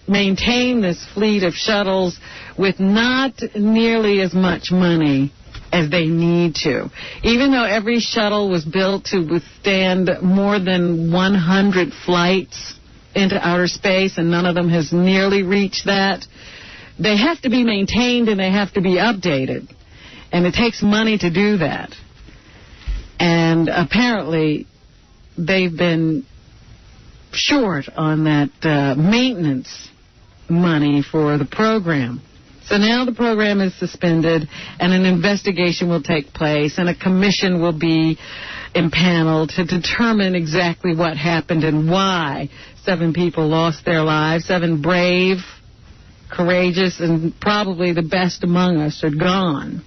maintain this fleet of shuttles with not nearly as much money as they need to. Even though every shuttle was built to withstand more than 100 flights, into outer space, and none of them has nearly reached that. They have to be maintained and they have to be updated, and it takes money to do that. And apparently they've been short on that maintenance money for the program. So now the program is suspended, and an investigation will take place, and a commission will be impaneled to determine exactly what happened and why 7 people lost their lives. 7 brave, courageous, and probably the best among us are gone.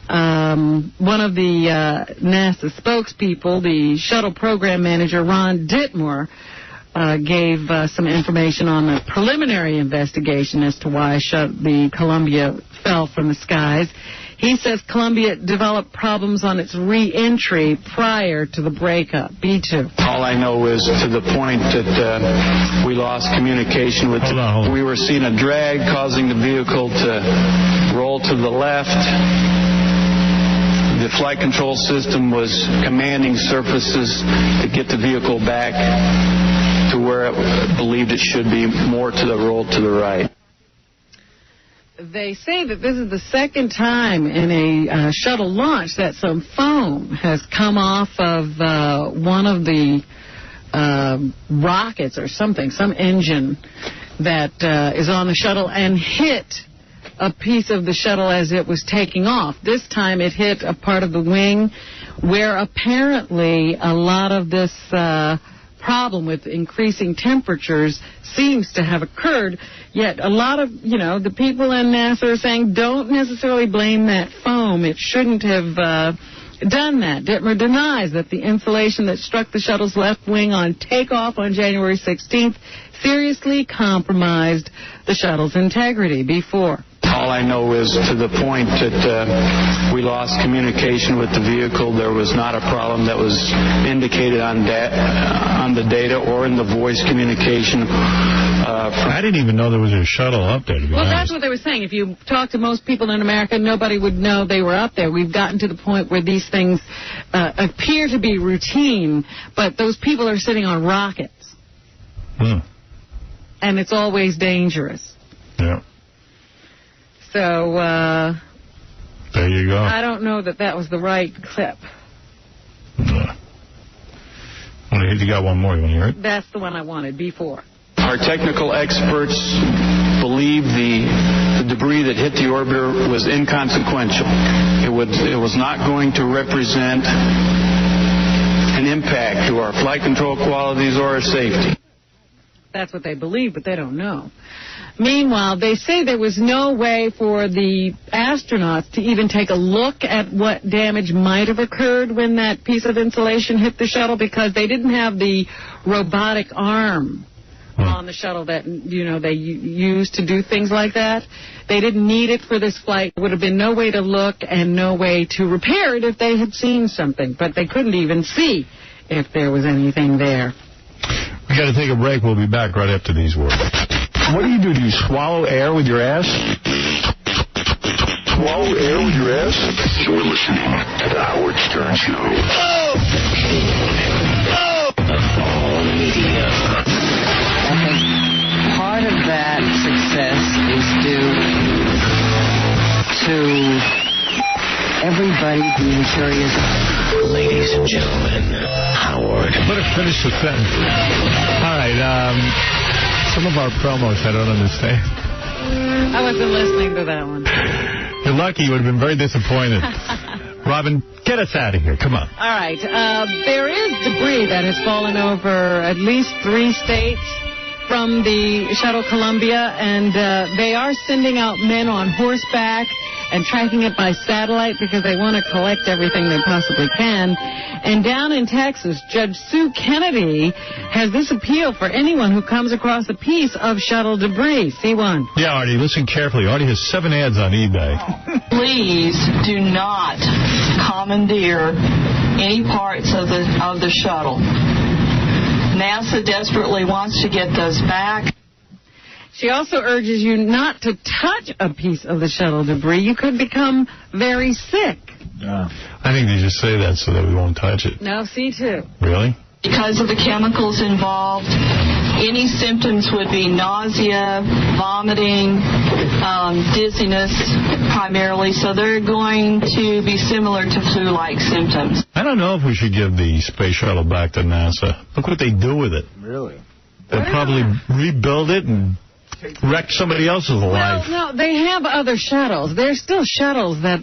One of the NASA spokespeople, the shuttle program manager, Ron Ditmore, gave some information on the preliminary investigation as to why the Columbia fell from the skies. He says Columbia developed problems on its re-entry prior to the breakup. B2. All I know is to the point that we lost communication with we were seeing a drag causing the vehicle to roll to the left. The flight control system was commanding surfaces to get the vehicle back to where it believed it should be, more to the roll to the right. They say that this is the second time in a shuttle launch that some foam has come off of one of the rockets or something, some engine that is on the shuttle, and hit a piece of the shuttle as it was taking off. This time it hit a part of the wing where apparently a lot of this problem with increasing temperatures seems to have occurred, yet a lot of, the people in NASA are saying don't necessarily blame that foam. It shouldn't have done that. Ditmer denies that the insulation that struck the shuttle's left wing on takeoff on January 16th seriously compromised the shuttle's integrity before. All I know is to the point that we lost communication with the vehicle. There was not a problem that was indicated on the data or in the voice communication. I didn't even know there was a shuttle up there, to be honest. That's what they were saying. If you talk to most people in America, nobody would know they were up there. We've gotten to the point where these things appear to be routine, but those people are sitting on rockets. And it's always dangerous. Yeah. So, there you go. I don't know that was the right clip. You got one more, you want to hear it? That's the one I wanted, B4. Our technical experts believe the debris that hit the orbiter was inconsequential. It was not going to represent an impact to our flight control qualities or our safety. That's what they believe, but they don't know. Meanwhile, they say there was no way for the astronauts to even take a look at what damage might have occurred when that piece of insulation hit the shuttle, because they didn't have the robotic arm on the shuttle that, they use to do things like that. They didn't need it for this flight. There would have been no way to look and no way to repair it if they had seen something, but they couldn't even see if there was anything there. We got to take a break. We'll be back right after these words. What do? Do you swallow air with your ass? Swallow air with your ass? You're listening to The Howard Stern Show. All media. I think part of that success is due to everybody being curious. Ladies and gentlemen, Howard. Let us finish the sentence. All right, some of our promos I don't understand. I wasn't listening to that one. You're lucky. You would have been very disappointed. Robin, get us out of here. Come on. All right. There is debris that has fallen over at least 3 states from the shuttle Columbia, and they are sending out men on horseback and tracking it by satellite because they want to collect everything they possibly can. And down in Texas, Judge Sue Kennedy has this appeal for anyone who comes across a piece of shuttle debris. C1. Yeah, Artie, listen carefully. Artie has 7 ads on eBay. Please do not commandeer any parts of the shuttle. NASA desperately wants to get those back. She also urges you not to touch a piece of the shuttle debris. You could become very sick. I think they just say that so that we won't touch it. No, C2. Really? Because of the chemicals involved, Any symptoms would be nausea, vomiting, dizziness primarily, so they're going to be similar to flu-like symptoms. I don't know if we should give the space shuttle back to NASA. Look what they do with it. Really? They'll probably rebuild it and wreck somebody else's life. Well, no, they have other shuttles. There's still shuttles that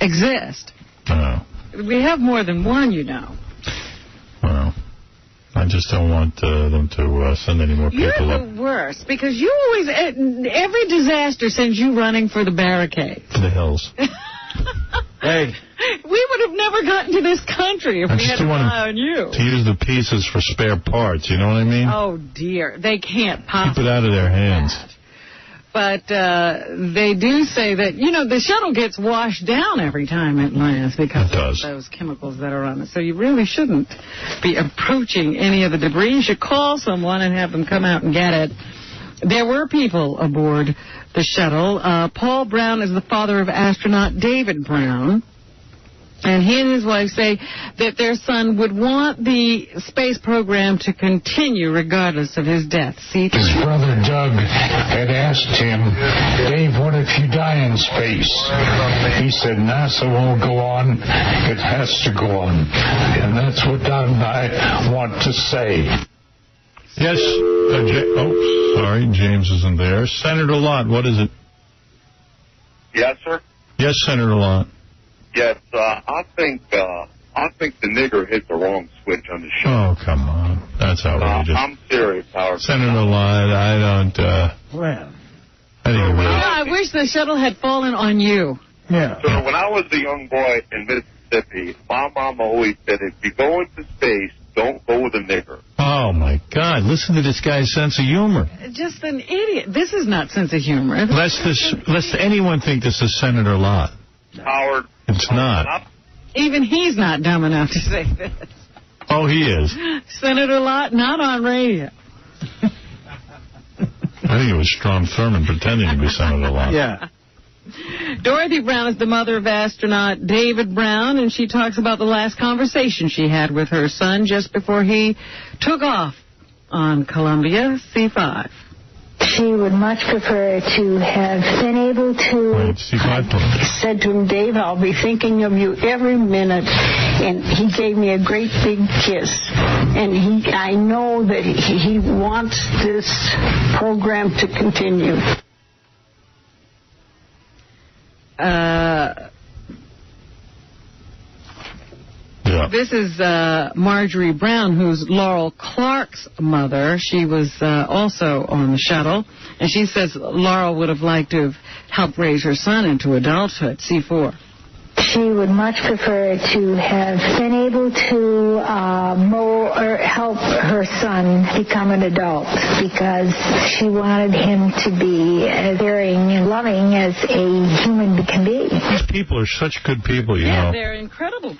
exist. Oh. We have more than one, you know. Well, I just don't want them to send any more people You're the worst, because you always, every disaster sends you running for the barricades. For the hills. Hey. We would have never gotten to this country if we had an eye on you. To use the pieces for spare parts, you know what I mean? Oh, dear. They can't possibly. Keep it out of their hands. But they do say that, you know, the shuttle gets washed down every time it lands because of those chemicals that are on it. So you really shouldn't be approaching any of the debris. You should call someone and have them come out and get it. There were people aboard the shuttle. Paul Brown is the father of astronaut David Brown. And he and his wife say that their son would want the space program to continue regardless of his death. See, his brother Doug had asked him, Dave, what if you die in space? He said, NASA won't go on. It has to go on. And that's what Don and I want to say. Yes. Sorry, James isn't there. Senator Lott, what is it? Yes, sir? Yes, Senator Lott. Yes, I think the nigger hit the wrong switch on the show. Oh, come on. That's outrageous. I'm serious, Howard. Senator Lott, I don't, I wish the shuttle had fallen on you. Yeah. So when I was a young boy in Mississippi, my mama always said, if you go into space, don't go with a nigger. Oh, my God. Listen to this guy's sense of humor. Just an idiot. This is not sense of humor. Lest anyone think this is Senator Lott. Howard. It's not. Even he's not dumb enough to say this. Oh, he is. Senator Lott, not on radio. I think it was Strom Thurmond pretending to be Senator Lott. Yeah. Dorothy Brown is the mother of astronaut David Brown, and she talks about the last conversation she had with her son just before he took off on Columbia C5. She would much prefer to have been able to said to him, Dave, I'll be thinking of you every minute. And he gave me a great big kiss. And I know that he wants this program to continue. This is Marjorie Brown, who's Laurel Clark's mother. She was also on the shuttle, and she says Laurel would have liked to have helped raise her son into adulthood, C4. She would much prefer to have been able to help her son become an adult, because she wanted him to be as caring and loving as a human can be. These people are such good people, you know. They're incredible people.